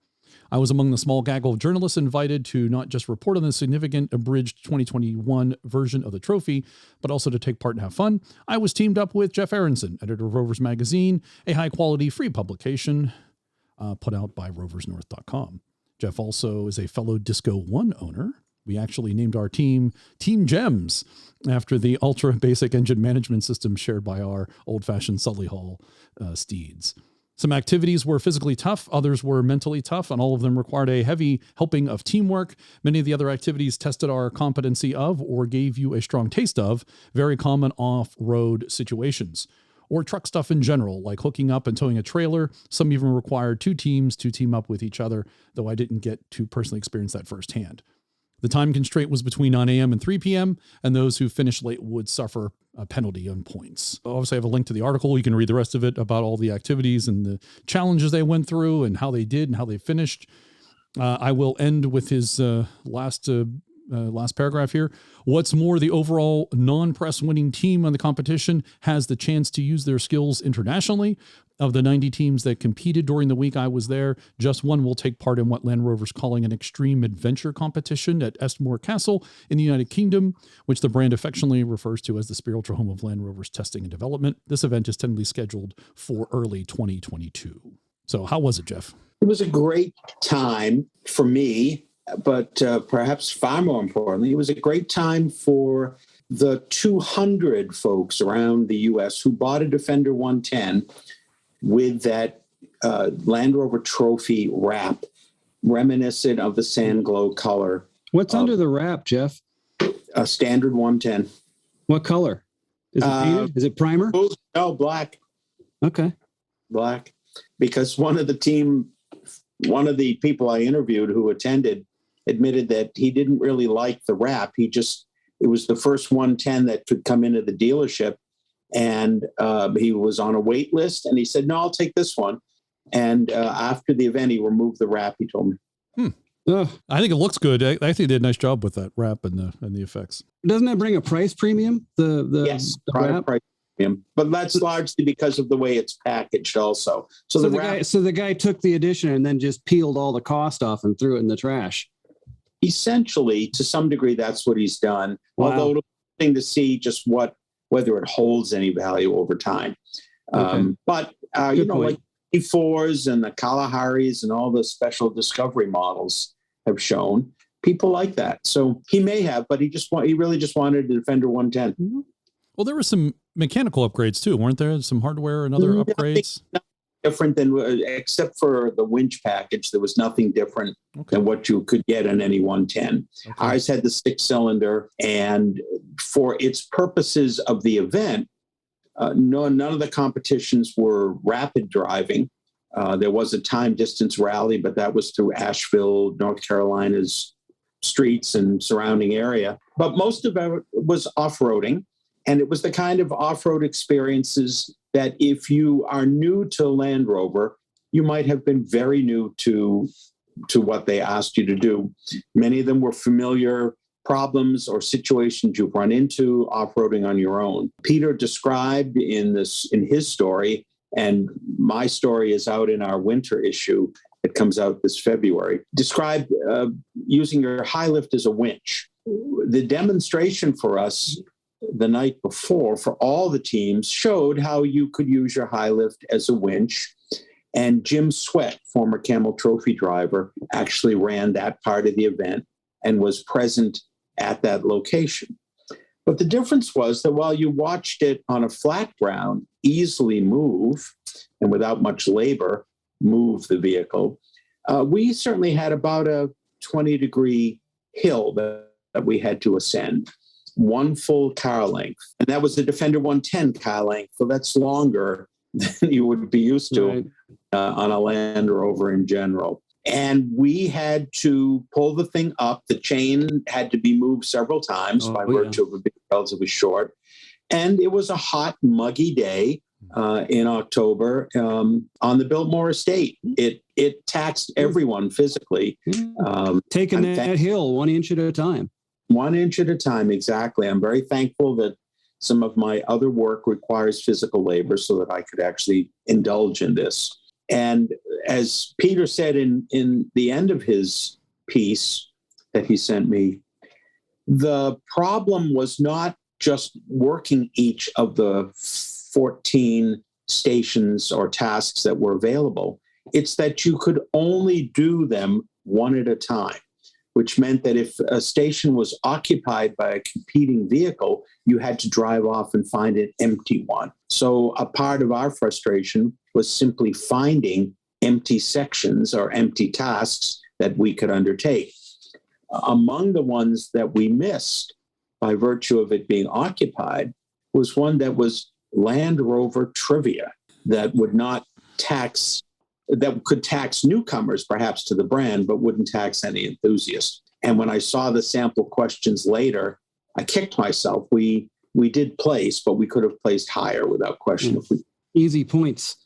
I was among the small gaggle of journalists invited to not just report on the significant abridged 2021 version of the trophy, but also to take part and have fun. I was teamed up with Jeff Aronson, editor of Rovers Magazine, a high-quality free publication put out by roversnorth.com. Jeff also is a fellow Disco One owner. We actually named our team Team Gems after the ultra-basic engine management system shared by our old-fashioned Sully Hall steeds. Some activities were physically tough, others were mentally tough, and all of them required a heavy helping of teamwork. Many of the other activities tested our competency of, or gave you a strong taste of, very common off-road situations, or truck stuff in general, like hooking up and towing a trailer. Some even required two teams to team up with each other, though I didn't get to personally experience that firsthand. The time constraint was between 9 a.m. and 3 p.m., and those who finished late would suffer a penalty on points. Obviously, I have a link to the article. You can read the rest of it about all the activities and the challenges they went through and how they did and how they finished. I will end with his last paragraph here. What's more, the overall non-press winning team on the competition has the chance to use their skills internationally. Of the 90 teams that competed during the week I was there, just one will take part in what Land Rover's calling an extreme adventure competition at Estmore Castle in the United Kingdom, which the brand affectionately refers to as the spiritual home of Land Rover's testing and development. This event is tentatively scheduled for early 2022. So how was it, Jeff? It was a great time for me, but perhaps far more importantly, it was a great time for the 200 folks around the U.S. who bought a Defender 110 with that Land Rover trophy wrap, reminiscent of the sand glow color. What's under the wrap, Jeff? A standard 110. What color? Is it painted? Is it primer? No, black. Okay. Black. Because one of the people I interviewed who attended admitted that he didn't really like the wrap. It was the first 110 that could come into the dealership. And he was on a wait list, and he said, "No, I'll take this one." And after the event, he removed the wrap. He told me. I think it looks good. I think they did a nice job with that wrap and the effects. Doesn't that bring a price premium? Yes, the price premium, but that's largely because of the way it's packaged, also. So the guy took the edition and then just peeled all the cost off and threw it in the trash. Essentially, to some degree, that's what he's done. Wow. Although it'll be interesting to see just whether it holds any value over time. Okay. But, like E4s and the Kalaharis and all the special Discovery models have shown, people like that. So he may have, but he really just wanted a Defender 110. Well, there were some mechanical upgrades too, weren't there? Some hardware and other upgrades? Different than, except for the winch package, there was nothing different than what you could get on any 110. Okay. Ours had the 6-cylinder, and for its purposes of the event, none of the competitions were rapid driving. There was a time distance rally, but that was through Asheville, North Carolina's streets and surrounding area. But most of it was off-roading, and it was the kind of off-road experiences that if you are new to Land Rover, you might have been very new to what they asked you to do. Many of them were familiar problems or situations you've run into off-roading on your own. Peter described in his story, and my story is out in our winter issue. It comes out this February. Described using your high lift as a winch. The demonstration for us the night before for all the teams showed how you could use your high lift as a winch. And Jim Sweat, former Camel Trophy driver, actually ran that part of the event and was present at that location. But the difference was that while you watched it on a flat ground easily move, and without much labor, move the vehicle, we certainly had about a 20-degree hill that we had to ascend. One full car length. And that was the Defender 110 car length. So that's longer than you would be used to on a Land Rover in general. And we had to pull the thing up. The chain had to be moved several times by virtue of it being relatively short. And it was a hot, muggy day. in October on the Biltmore estate. It taxed everyone physically. Taking that hill 1 inch at a time. 1 inch at a time, exactly. I'm very thankful that some of my other work requires physical labor so that I could actually indulge in this. And as Peter said in the end of his piece that he sent me, the problem was not just working each of the 14 stations or tasks that were available. It's that you could only do them one at a time, which meant that if a station was occupied by a competing vehicle, you had to drive off and find an empty one. So a part of our frustration was simply finding empty sections or empty tasks that we could undertake. Among the ones that we missed by virtue of it being occupied was one that was Land Rover trivia that would not tax, that could tax newcomers perhaps to the brand, but wouldn't tax any enthusiast. And when I saw the sample questions later, I kicked myself. We did place, but we could have placed higher without question. Easy points.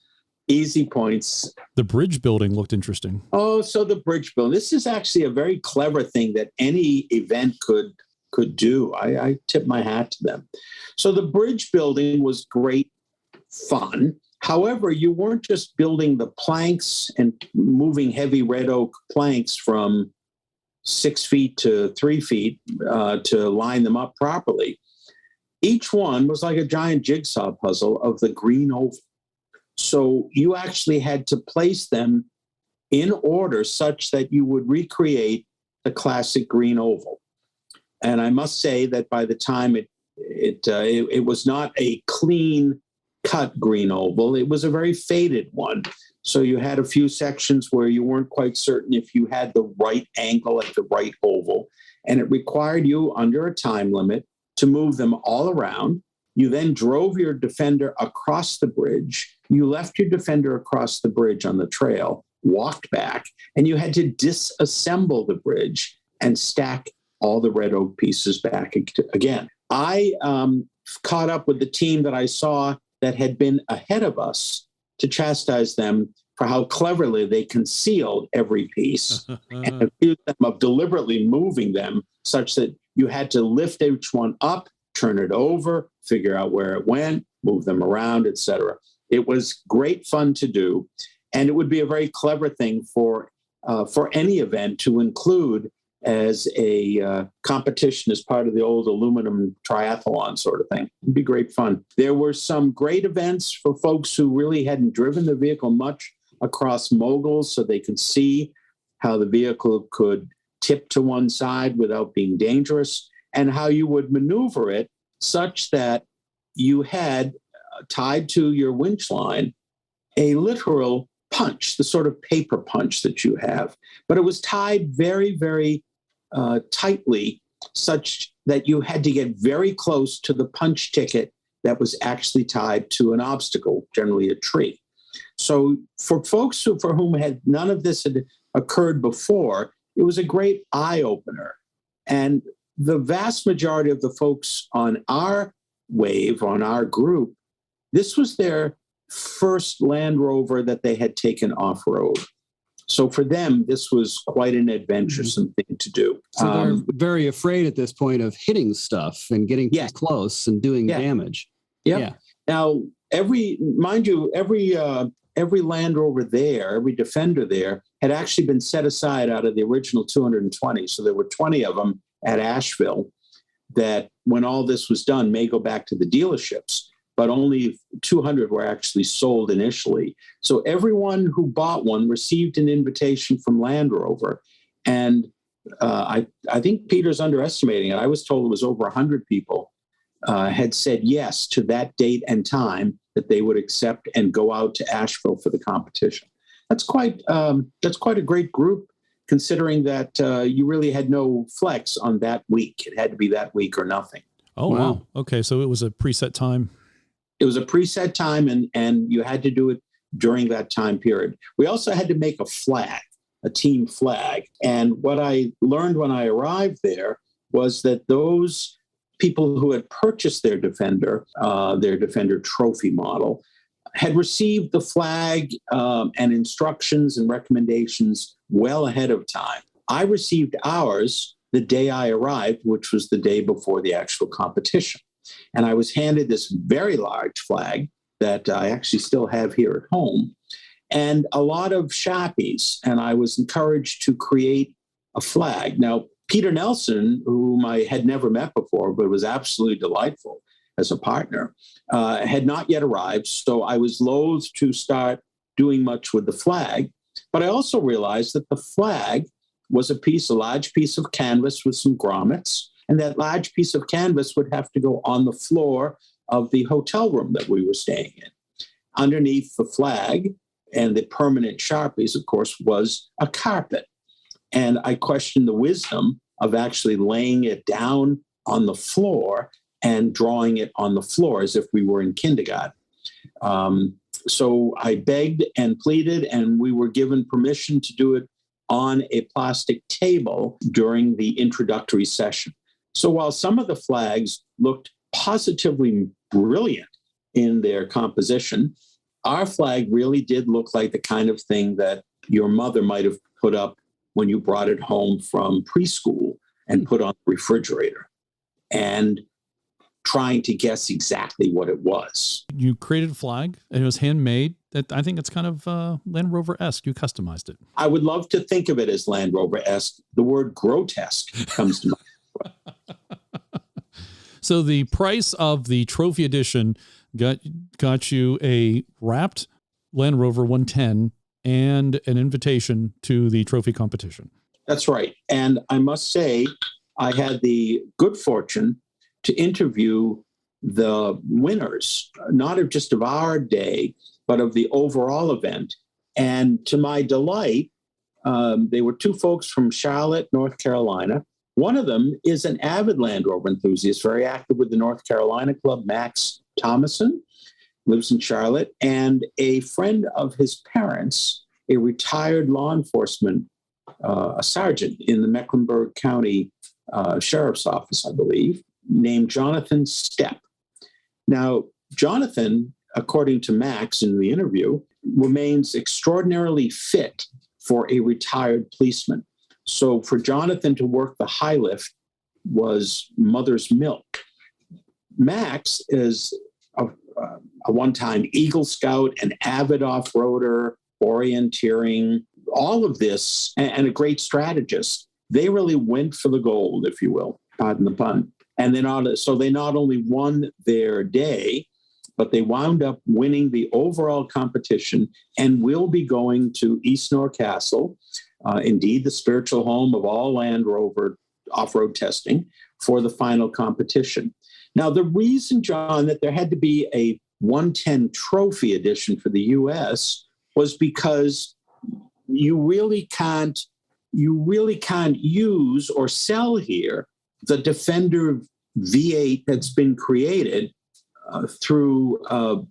Easy points. The bridge building looked interesting. Oh, so the bridge building. This is actually a very clever thing that any event could do. I tip my hat to them. So the bridge building was great fun. However, you weren't just building the planks and moving heavy red oak planks from 6 feet to 3 feet to line them up properly. Each one was like a giant jigsaw puzzle of the green oval. So you actually had to place them in order such that you would recreate the classic green oval. And I must say that by the time it was not a clean cut green oval, it was a very faded one. So you had a few sections where you weren't quite certain if you had the right angle at the right oval. And it required you, under a time limit, to move them all around. You then drove your Defender across the bridge. You left your Defender across the bridge on the trail, walked back, and you had to disassemble the bridge and stack all the red oak pieces back again. I caught up with the team that I saw that had been ahead of us to chastise them for how cleverly they concealed every piece and accused them of deliberately moving them such that you had to lift each one up, turn it over, figure out where it went, move them around, etc. It was great fun to do, and it would be a very clever thing for any event to include as a competition as part of the old aluminum triathlon sort of thing. It'd be great fun. There were some great events for folks who really hadn't driven the vehicle much across moguls so they could see how the vehicle could tip to one side without being dangerous and how you would maneuver it such that you had tied to your winch line a literal punch, the sort of paper punch that you have. But it was tied very, very tightly such that you had to get very close to the punch ticket that was actually tied to an obstacle, generally a tree. So for folks for whom none of this had occurred before, it was a great eye-opener. And the vast majority of the folks on our wave, on our group, this was their first Land Rover that they had taken off-road. So for them, this was quite an adventuresome thing to do. So they're very afraid at this point of hitting stuff and getting too close and doing damage. Yep. Yeah. Now, every Land Rover there, every Defender there, had actually been set aside out of the original 220. So there were 20 of them at Asheville that, when all this was done, may go back to the dealerships. But only 200 were actually sold initially. So everyone who bought one received an invitation from Land Rover. And I think Peter's underestimating it. I was told it was over 100 people had said yes to that date and time that they would accept and go out to Asheville for the competition. That's quite a great group, considering that you really had no flex on that week. It had to be that week or nothing. Oh, wow. Okay, so it was a preset time. It was a preset time, and you had to do it during that time period. We also had to make a flag, a team flag. And what I learned when I arrived there was that those people who had purchased their Defender Trophy model, had received the flag and instructions and recommendations well ahead of time. I received ours the day I arrived, which was the day before the actual competition. And I was handed this very large flag that I actually still have here at home, and a lot of Sharpies. And I was encouraged to create a flag. Now, Peter Nelson, whom I had never met before, but was absolutely delightful as a partner, had not yet arrived. So I was loath to start doing much with the flag. But I also realized that the flag was a large piece of canvas with some grommets. And that large piece of canvas would have to go on the floor of the hotel room that we were staying in. Underneath the flag and the permanent Sharpies, of course, was a carpet. And I questioned the wisdom of actually laying it down on the floor and drawing it on the floor as if we were in kindergarten. So I begged and pleaded, and we were given permission to do it on a plastic table during the introductory session. So while some of the flags looked positively brilliant in their composition, our flag really did look like the kind of thing that your mother might have put up when you brought it home from preschool and put on the refrigerator, and trying to guess exactly what it was. You created a flag, and it was handmade. I think it's kind of Land Rover-esque. You customized it. I would love to think of it as Land Rover-esque. The word grotesque comes to mind. So the price of the trophy edition got you a wrapped Land Rover 110 and an invitation to the trophy competition. That's right. And I must say, I had the good fortune to interview the winners, not of just of our day, but of the overall event. And to my delight, they were two folks from Charlotte, North Carolina. One of them is an avid Land Rover enthusiast, very active with the North Carolina Club, Max Thomason, lives in Charlotte, and a friend of his parents, a retired law enforcement, a sergeant in the Mecklenburg County Sheriff's Office, I believe, named Jonathan Stepp. Now, Jonathan, according to Max in the interview, remains extraordinarily fit for a retired policeman. So for Jonathan to work the high lift was mother's milk. Max is a one-time Eagle Scout, an avid off-roader, orienteering, all of this, and a great strategist. They really went for the gold, if you will, pardon the pun. And they not only won their day, but they wound up winning the overall competition and will be going to East Nor Castle, indeed the spiritual home of all Land Rover off-road testing, for the final competition. Now, the reason, John, that there had to be a 110 trophy edition for the U.S. was because you really can't use or sell here the Defender V8 that's been created through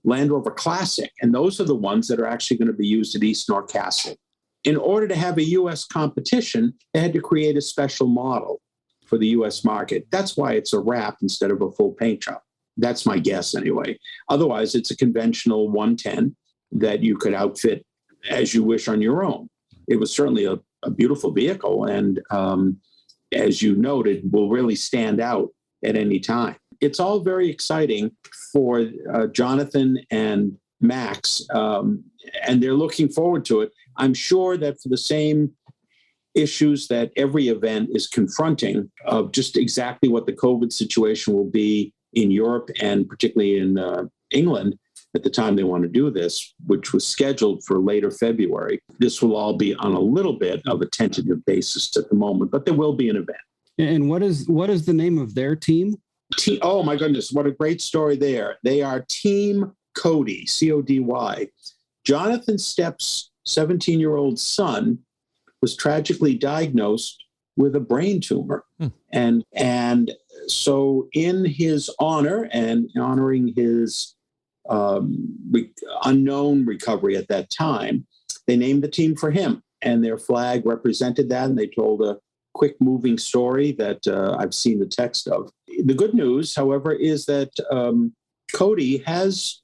Land Rover Classic. And those are the ones that are actually going to be used at East Nor Castle. In order to have a U.S. competition, they had to create a special model for the U.S. market. That's why it's a wrap instead of a full paint job. That's my guess anyway. Otherwise, it's a conventional 110 that you could outfit as you wish on your own. It was certainly a beautiful vehicle, and as you noted, will really stand out at any time. It's all very exciting for Jonathan and Max, and they're looking forward to it. I'm sure that for the same issues that every event is confronting, of just exactly what the COVID situation will be in Europe and particularly in England at the time they want to do this, which was scheduled for later February. This will all be on a little bit of a tentative basis at the moment, but there will be an event. And what is the name of their team? Oh my goodness, what a great story there. They are Team Cody, C-O-D-Y. Jonathan Stepp's 17-year-old son was tragically diagnosed with a brain tumor. And so in his honor and honoring his unknown recovery at that time, they named the team for him, and their flag represented that, and they told a quick moving story that I've seen the text of. The good news, however, is that Cody has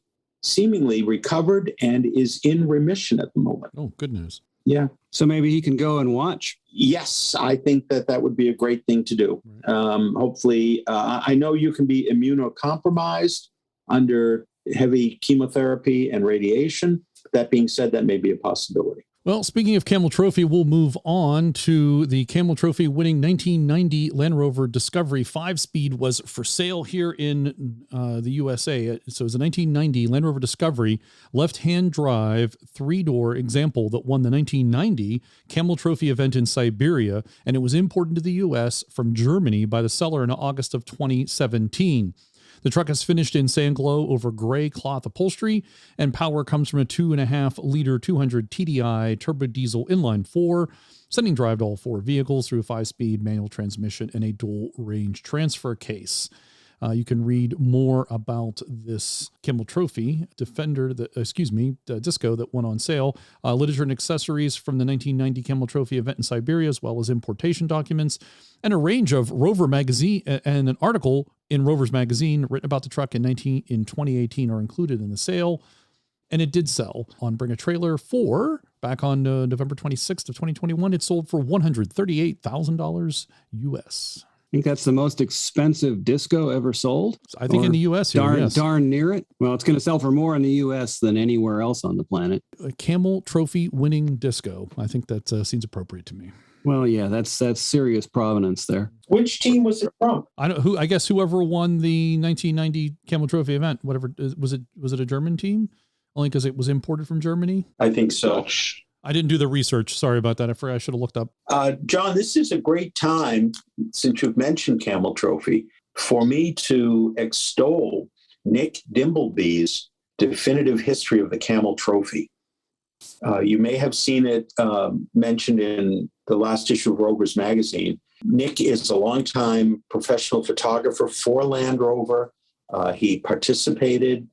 seemingly recovered and is in remission at the moment. Oh, good news. Yeah. So maybe he can go and watch. Yes, I think that would be a great thing to do. Hopefully, I know you can be immunocompromised under heavy chemotherapy and radiation. That being said, that may be a possibility. Well, speaking of Camel Trophy, we'll move on to the Camel Trophy-winning 1990 Land Rover Discovery 5-speed was for sale here in the USA. So it was a 1990 Land Rover Discovery left-hand drive 3-door example that won the 1990 Camel Trophy event in Siberia, and it was imported to the US from Germany by the seller in August of 2017. The truck is finished in sand glow over gray cloth upholstery, and power comes from a 2.5-liter 200 TDI turbo diesel inline-4, sending drive to all 4 vehicles through a 5-speed manual transmission and a dual range transfer case. You can read more about this Camel Trophy Defender, the Disco that went on sale, literature and accessories from the 1990 Camel Trophy event in Siberia, as well as importation documents, and a range of Rover magazine and an article in Rover's magazine written about the truck in 2018 are included in the sale. And it did sell on Bring a Trailer for, back on November 26th of 2021, it sold for $138,000 US. I think that's the most expensive Disco ever sold. I think in the U.S. here, yes. Darn near it. Well, it's going to sell for more in the U.S. than anywhere else on the planet. A Camel Trophy-winning Disco. I think that seems appropriate to me. Well, yeah, that's serious provenance there. Which team was it from? I guess whoever won the 1990 Camel Trophy event, whatever was it a German team? Only because it was imported from Germany. I think so. I didn't do the research. Sorry about that. I should have looked up. John, this is a great time, since you've mentioned Camel Trophy, for me to extol Nick Dimbleby's definitive history of the Camel Trophy. You may have seen it mentioned in the last issue of Rover's magazine. Nick is a longtime professional photographer for Land Rover. He participated.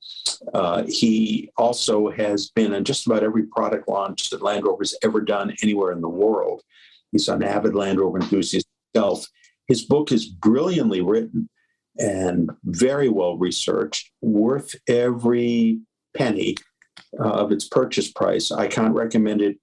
He also has been in just about every product launch that Land Rover's ever done anywhere in the world. He's an avid Land Rover enthusiast himself. His book is brilliantly written and very well researched, worth every penny of its purchase price. I can't recommend it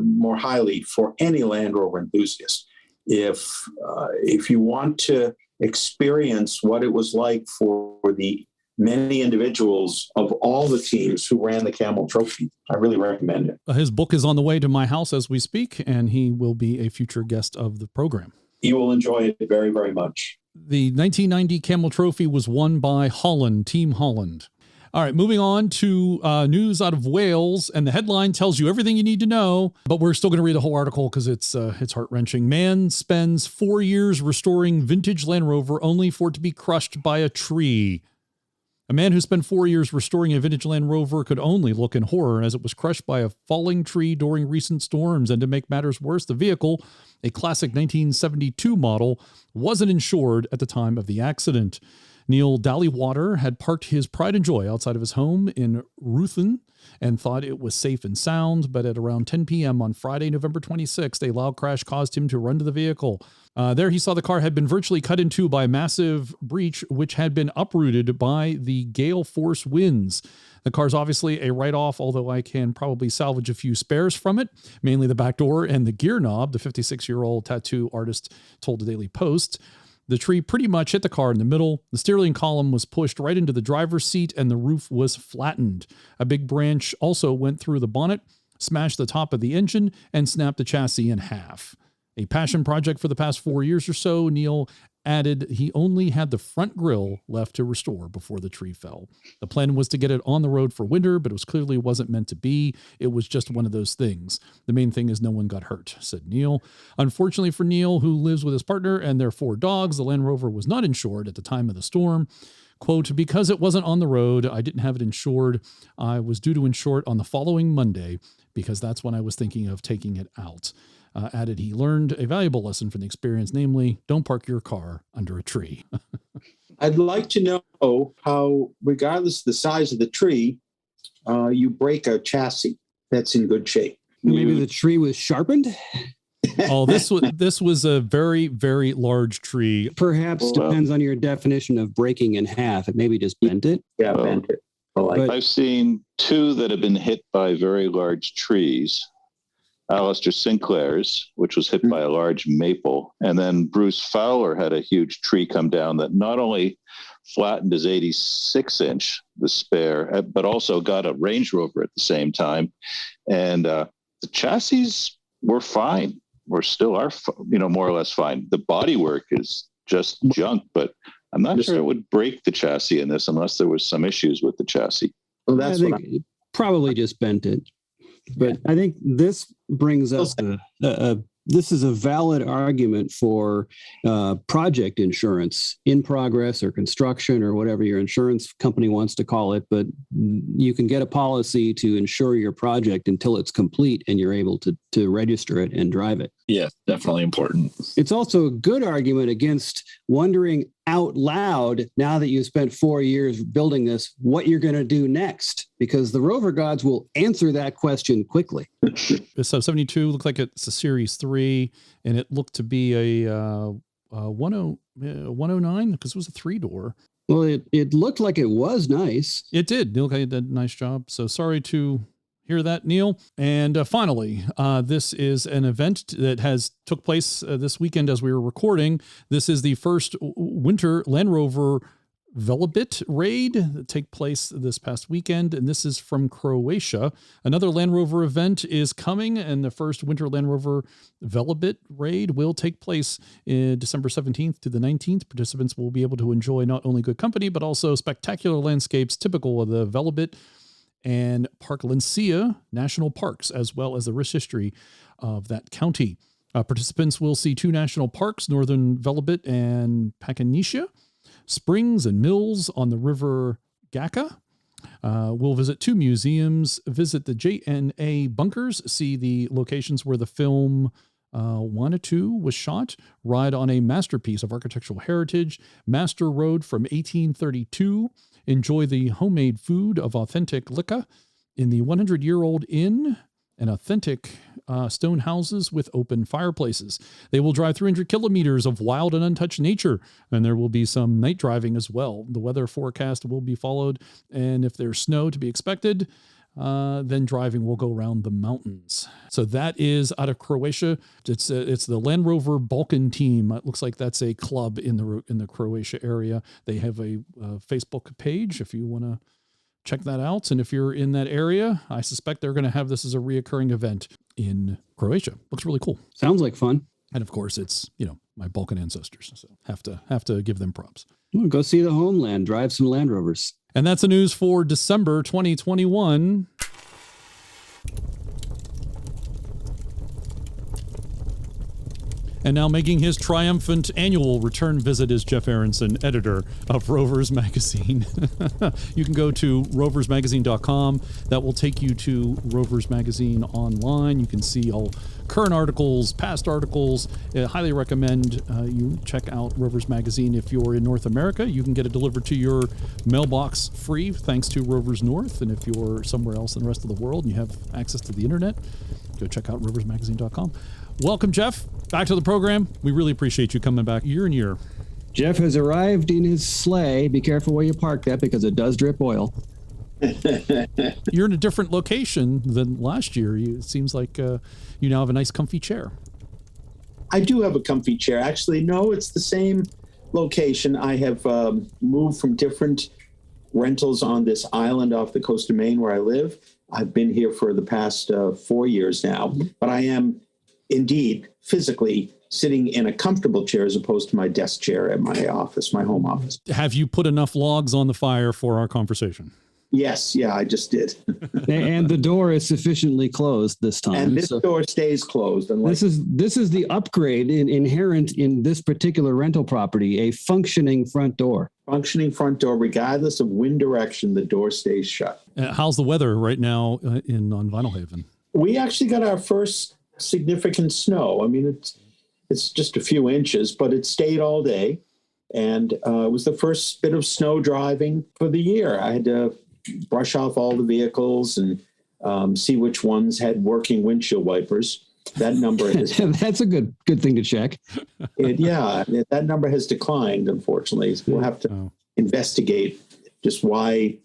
more highly for any Land Rover enthusiast. If you want to experience what it was like for the many individuals of all the teams who ran the Camel Trophy, I really recommend it. His book is on the way to my house as we speak, and he will be a future guest of the program. You will enjoy it very, very much. The 1990 Camel Trophy was won by Holland, Team Holland. All right, moving on to news out of Wales, and the headline tells you everything you need to know, but we're still going to read the whole article because it's heart-wrenching. Man spends 4 years restoring vintage Land Rover only for it to be crushed by a tree. A man who spent 4 years restoring a vintage Land Rover could only look in horror as it was crushed by a falling tree during recent storms. And to make matters worse, the vehicle, a classic 1972 model, wasn't insured at the time of the accident. Neil Dallywater had parked his pride and joy outside of his home in Ruthin and thought it was safe and sound, but at around 10 p.m. on Friday, November 26th, a loud crash caused him to run to the vehicle. There he saw the car had been virtually cut in two by a massive breach, which had been uprooted by the gale force winds. The car's obviously a write-off, although I can probably salvage a few spares from it, mainly the back door and the gear knob, the 56-year-old tattoo artist told the Daily Post. The tree pretty much hit the car in the middle. The steering column was pushed right into the driver's seat and the roof was flattened. A big branch also went through the bonnet, smashed the top of the engine, and snapped the chassis in half. A passion project for the past 4 years or so, Neil added he only had the front grille left to restore before the tree fell. The plan was to get it on the road for winter, but it clearly wasn't meant to be. It was just one of those things. The main thing is no one got hurt, said Neil. Unfortunately for Neil, who lives with his partner and their 4 dogs, the Land Rover was not insured at the time of the storm. Quote, because it wasn't on the road, I didn't have it insured. I was due to insure it on the following Monday because that's when I was thinking of taking it out. Added he learned a valuable lesson from the experience, namely, don't park your car under a tree. I'd like to know how, regardless of the size of the tree, you break a chassis that's in good shape. Maybe the tree was sharpened? Oh, this was a very, very large tree. Perhaps depends on your definition of breaking in half. It maybe just bent it. Yeah, bent it. I've seen two that have been hit by very large trees. Alistair Sinclair's, which was hit by a large maple, and then Bruce Fowler had a huge tree come down that not only flattened his 86-inch, the spare, but also got a Range Rover at the same time. And the chassis were fine. More or less fine. The bodywork is just junk, but I'm not sure it would break the chassis in this unless there was some issues with the chassis. Well, I think it probably just bent it. But I think this brings up this is a valid argument for project insurance in progress or construction or whatever your insurance company wants to call it. But you can get a policy to insure your project until it's complete and you're able to register it and drive it. Yeah, definitely important. It's also a good argument against wondering out loud, now that you spent 4 years building this, what you're going to do next, because the Rover gods will answer that question quickly. So 72 looked like it's a Series 3, and it looked to be a 109 because it was a 3-door. Well, it looked like it was nice. It did. It looked like it did a nice job. So sorry to hear that, Neil. And finally, this is an event that took place this weekend as we were recording. This is the first winter Land Rover Velebit raid that take place this past weekend, and this is from Croatia. Another Land Rover event is coming, and the first winter Land Rover Velebit raid will take place in December 17th to the 19th. Participants will be able to enjoy not only good company, but also spectacular landscapes typical of the Velebit and Park Lencia National Parks, as well as the rich history of that county. Participants will see 2 national parks, Northern Velebit and Pakanicia, springs and mills on the River Gaka. We'll visit 2 museums, visit the JNA bunkers, see the locations where the film Wanatu was shot, ride on a masterpiece of architectural heritage, Master Road from 1832, enjoy the homemade food of authentic Lika in the 100-year-old inn and authentic stone houses with open fireplaces. They will drive 300 kilometers of wild and untouched nature, and there will be some night driving as well. The weather forecast will be followed, and if there's snow to be expected, then driving will go around the mountains. So that is out of Croatia. It's the Land Rover BALKAN team. It looks like that's a club in the Croatia area. They have a Facebook page if you want to check that out. And if you're in that area, I suspect they're going to have this as a reoccurring event in Croatia. Looks really cool. Sounds like fun. And of course, it's my Balkan ancestors, so have to give them props. Well, go see the homeland. Drive some Land Rovers. And that's the news for December 2021. And now making his triumphant annual return visit is Jeff Aronson, editor of Rovers Magazine. You can go to roversmagazine.com. That will take you to Rovers Magazine online. You can see all current articles, past articles. I highly recommend you check out Rovers Magazine. If you're in North America, you can get it delivered to your mailbox free thanks to Rovers North. And if you're somewhere else in the rest of the world and you have access to the internet, go check out roversmagazine.com. Welcome, Jeff, back to the program. We really appreciate you coming back year and year. Jeff has arrived in his sleigh. Be careful where you park that because it does drip oil. You're in a different location than last year. It seems like you now have a nice comfy chair. I do have a comfy chair. Actually, no, it's the same location. I have moved from different rentals on this island off the coast of Maine where I live. I've been here for the past 4 years now, but I am indeed physically sitting in a comfortable chair as opposed to my desk chair at my office, my home office. Have you put enough logs on the fire for our conversation? Yes, yeah, I just did. And the door is sufficiently closed this time. And this door stays closed. This is the upgrade inherent in this particular rental property, a functioning front door. Functioning front door, regardless of wind direction, the door stays shut. How's the weather right now on Vinyl Haven? We actually got our first significant snow. I mean, it's just a few inches, but it stayed all day. And it was the first bit of snow driving for the year. I had to brush off all the vehicles and see which ones had working windshield wipers. That number has that's a good thing to check. That number has declined, unfortunately. We'll have to investigate just why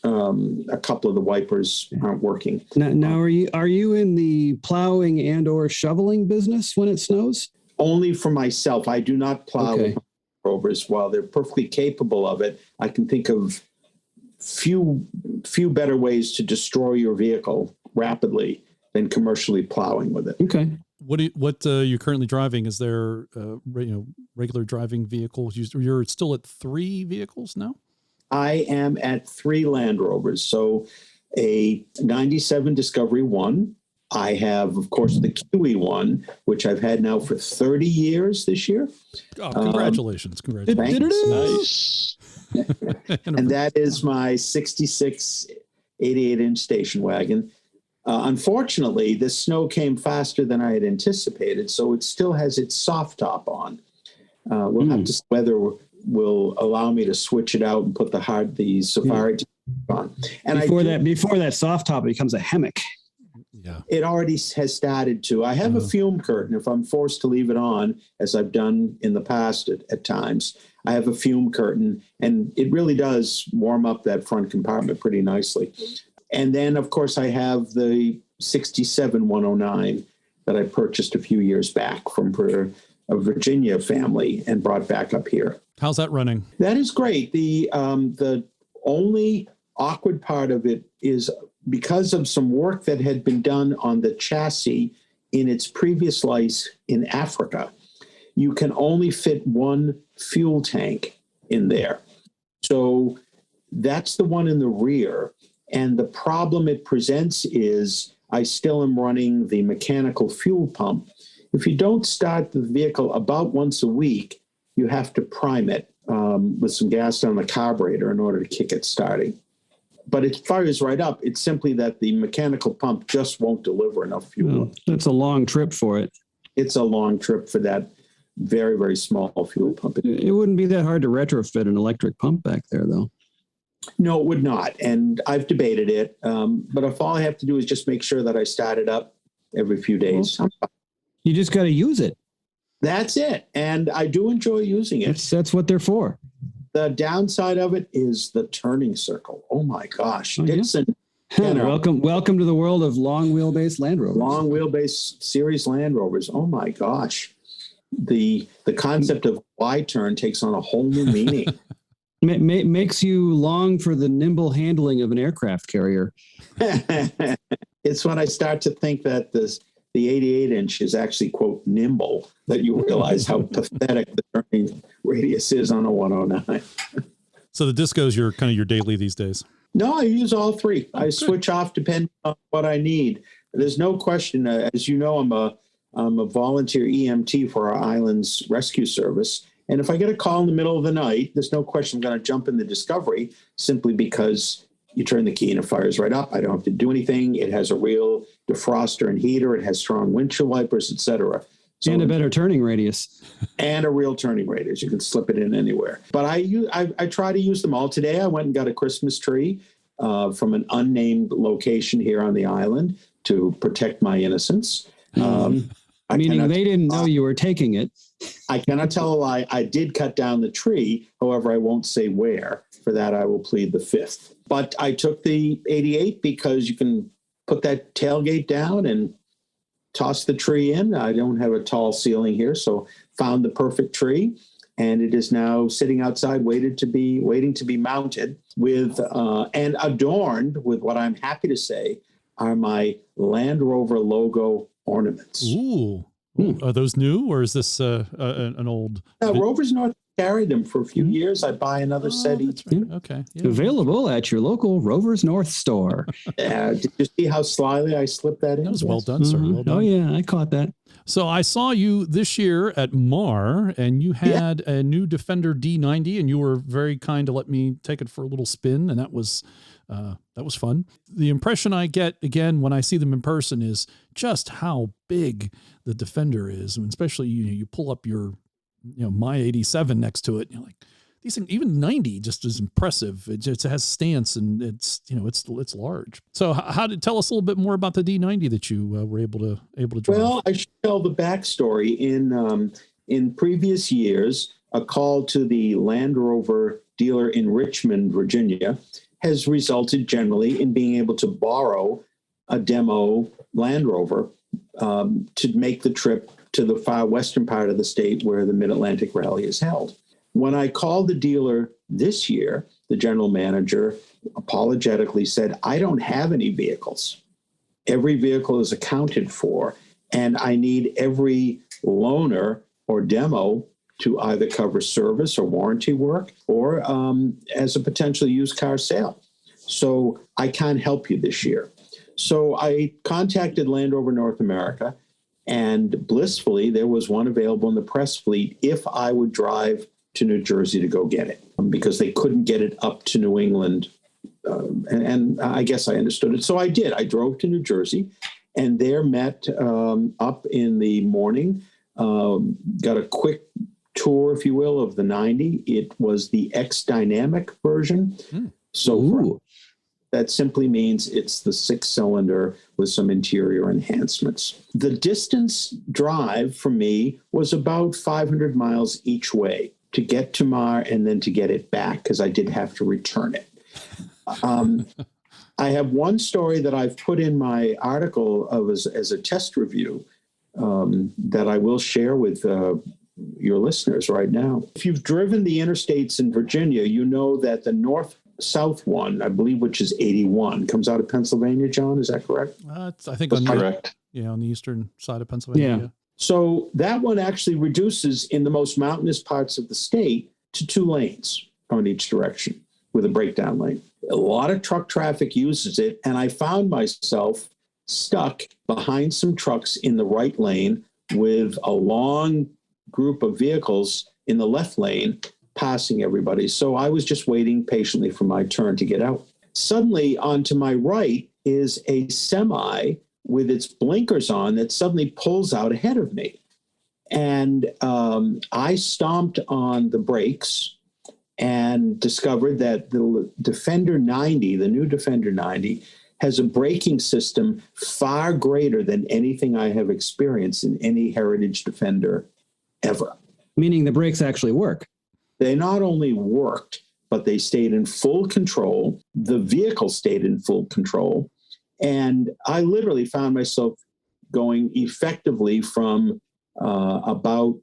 a couple of the wipers aren't working. Now, are you in the plowing and or shoveling business when it snows? Only for myself. I do not plow with Rovers. While they're perfectly capable of it, I can think of few better ways to destroy your vehicle rapidly than commercially plowing with it. Okay. What you're currently driving? Is there regular driving vehicles? You're still at 3 vehicles now? I am at 3 Land Rovers. So a 97 Discovery 1. I have, of course, the Kiwi 1, which I've had now for 30 years this year. Oh, congratulations. Nice. And that is my 66 88-inch station wagon. Unfortunately, the snow came faster than I had anticipated, so it still has its soft top on. We'll have to see whether will allow me to switch it out and put the Safari on. And before that soft top becomes a hammock. Yeah, it already has started to. I have a fume curtain. If I'm forced to leave it on, as I've done in the past at times, I have a fume curtain, and it really does warm up that front compartment pretty nicely. And then, of course, I have the 67 109 that I purchased a few years back from a Virginia family and brought back up here. How's that running? That is great. The only awkward part of it is because of some work that had been done on the chassis in its previous life in Africa, you can only fit one fuel tank in there. So that's the one in the rear. And the problem it presents is I still am running the mechanical fuel pump. If you don't start the vehicle about once a week, you have to prime it with some gas on the carburetor in order to kick it starting. But it fires right up. It's simply that the mechanical pump just won't deliver enough fuel. That's a long trip for it. It's a long trip for that very, very small fuel pump. It wouldn't be that hard to retrofit an electric pump back there, though. No, it would not. And I've debated it. But if all I have to do is just make sure that I start it up every few days. You just got to use it. That's it. And I do enjoy using it. That's what they're for. The downside of it is the turning circle. Oh my gosh. Dixon. Welcome to the world of long wheelbase Land Rovers. Long wheelbase series Land Rovers. Oh my gosh. The concept of Y-turn takes on a whole new meaning. Makes you long for the nimble handling of an aircraft carrier. It's when I start to think that the 88-inch is actually, quote, nimble, that you realize how pathetic the turning radius is on a 109. So the discos, you're kind of your daily these days? No, I use all 3. I switch off depending on what I need. There's no question. As you know, I'm a volunteer EMT for our island's rescue service. And if I get a call in the middle of the night, there's no question I'm going to jump in the Discovery simply because you turn the key and it fires right up. I don't have to do anything. It has a real defroster and heater. It has strong windshield wipers, etc. So, and a better turning radius. And a real turning radius. You can slip it in anywhere. But I try to use them all. Today I went and got a Christmas tree from an unnamed location here on the island to protect my innocence. Meaning they didn't know you were taking it. I cannot tell a lie. I did cut down the tree. However, I won't say where. For that, I will plead the 5th. But I took the 88 because you can put that tailgate down and toss the tree in. I don't have a tall ceiling here, so found the perfect tree. And it is now sitting outside, waiting to be mounted with and adorned with what I'm happy to say are my Land Rover logo ornaments. Ooh. Are those new, or is this an old? Rovers North carried them for a few years. I buy another set each. Right. Okay. Yeah. Available at your local Rovers North store. Did you see how slyly I slipped that in? That was well done, sir. Well done. Oh, yeah, I caught that. So I saw you this year at MAR, and you had a new Defender D90, and you were very kind to let me take it for a little spin, and that was fun. The impression I get, again, when I see them in person is just how big the Defender is, and especially you pull up your my 87 next to it, and you're like, these things, even 90 just is impressive. It just has stance, and it's large. So tell us a little bit more about the D90 that you were able to drive. Well, I should tell the backstory. In previous years, a call to the Land Rover dealer in Richmond, Virginia, has resulted generally in being able to borrow a demo Land Rover to make the trip to the far western part of the state where the Mid-Atlantic Rally is held. When I called the dealer this year, the general manager apologetically said, I don't have any vehicles. Every vehicle is accounted for, and I need every loaner or demo to either cover service or warranty work or as a potential used car sale. So I can't help you this year. So I contacted Land Rover North America, and blissfully, there was one available in the press fleet if I would drive to New Jersey to go get it, because they couldn't get it up to New England. And I guess I understood it. So I did. I drove to New Jersey and there met up in the morning, got a quick tour, if you will, of the 90. It was the X Dynamic version. So that simply means it's the 6-cylinder with some interior enhancements. The distance drive for me was about 500 miles each way to get to Mar and then to get it back, because I did have to return it. I have one story that I've put in my article as a test review that I will share with your listeners right now. If you've driven the interstates in Virginia, you know that the north-south one, I believe, which is 81, comes out of Pennsylvania, John. Is that correct? I think That's correct. On the eastern side of Pennsylvania. Yeah. So that one actually reduces in the most mountainous parts of the state to 2 lanes on each direction with a breakdown lane. A lot of truck traffic uses it, and I found myself stuck behind some trucks in the right lane with a long group of vehicles in the left lane passing everybody. So I was just waiting patiently for my turn to get out. Suddenly, on to my right is a semi with its blinkers on that suddenly pulls out ahead of me. And I stomped on the brakes and discovered that the Defender 90, the new Defender 90, has a braking system far greater than anything I have experienced in any Heritage Defender ever. Meaning the brakes actually work. They not only worked, but they stayed in full control. The vehicle stayed in full control. And I literally found myself going effectively from about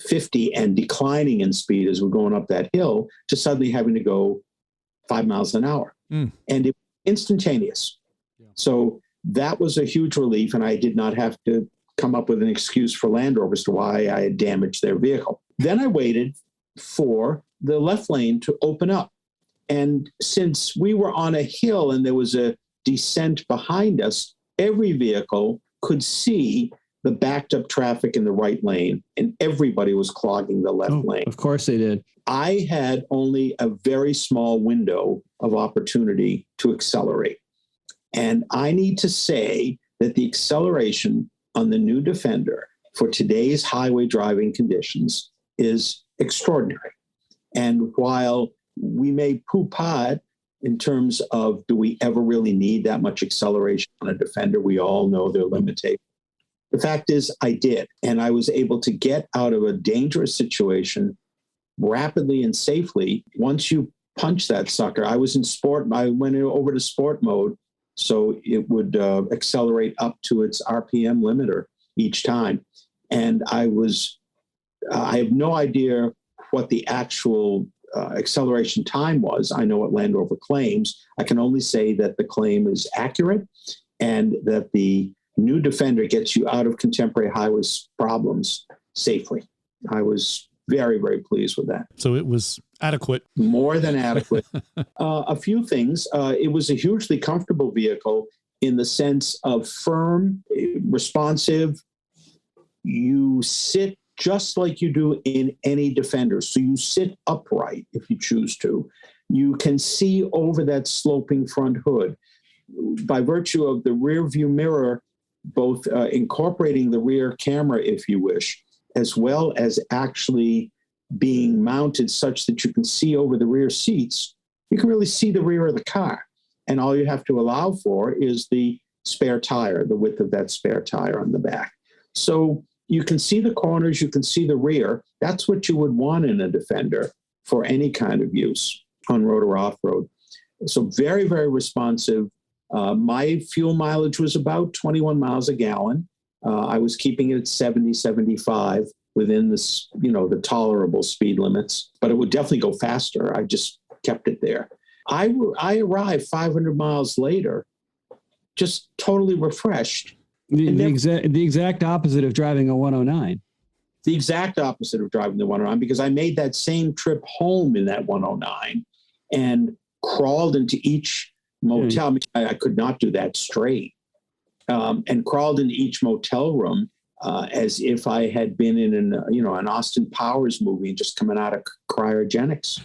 50 and declining in speed as we're going up that hill to suddenly having to go 5 miles an hour. And it was instantaneous. Yeah. So that was a huge relief. And I did not have to come up with an excuse for Land Rover as to why I had damaged their vehicle. Then I waited for the left lane to open up. And since we were on a hill and there was a descent behind us, every vehicle could see the backed up traffic in the right lane, and everybody was clogging the left lane. Of course they did. I had only a very small window of opportunity to accelerate. And I need to say that the acceleration on the new Defender for today's highway driving conditions is extraordinary. And while we may poo-pah it in terms of, do we ever really need that much acceleration on a Defender? We all know their limitations. The fact is, I did. And I was able to get out of a dangerous situation rapidly and safely. Once you punch that sucker, I was in sport. I went over to sport mode, so it would accelerate up to its RPM limiter each time. And I have no idea what the actual acceleration time was. I know what Land Rover claims. I can only say that the claim is accurate and that the new Defender gets you out of contemporary highway problems safely. I was very, very pleased with that. So it was adequate. More than adequate. A few things. It was a hugely comfortable vehicle in the sense of firm, responsive. You sit just like you do in any Defender. So you sit upright if you choose to. You can see over that sloping front hood. By virtue of the rear view mirror, both incorporating the rear camera, if you wish, as well as actually being mounted such that you can see over the rear seats, you can really see the rear of the car. And all you have to allow for is the spare tire, the width of that spare tire on the back. So you can see the corners, you can see the rear. That's what you would want in a Defender for any kind of use on road or off-road. So very, very responsive. My fuel mileage was about 21 miles a gallon. I was keeping it at 70, 75 within this, the tolerable speed limits, but it would definitely go faster. I just kept it there. I arrived 500 miles later, just totally refreshed. The exact opposite of driving a 109. The exact opposite of driving the 109, because I made that same trip home in that 109 and crawled into each motel. I could not do that straight, and crawled into each motel room as if I had been in an Austin Powers movie and just coming out of cryogenics.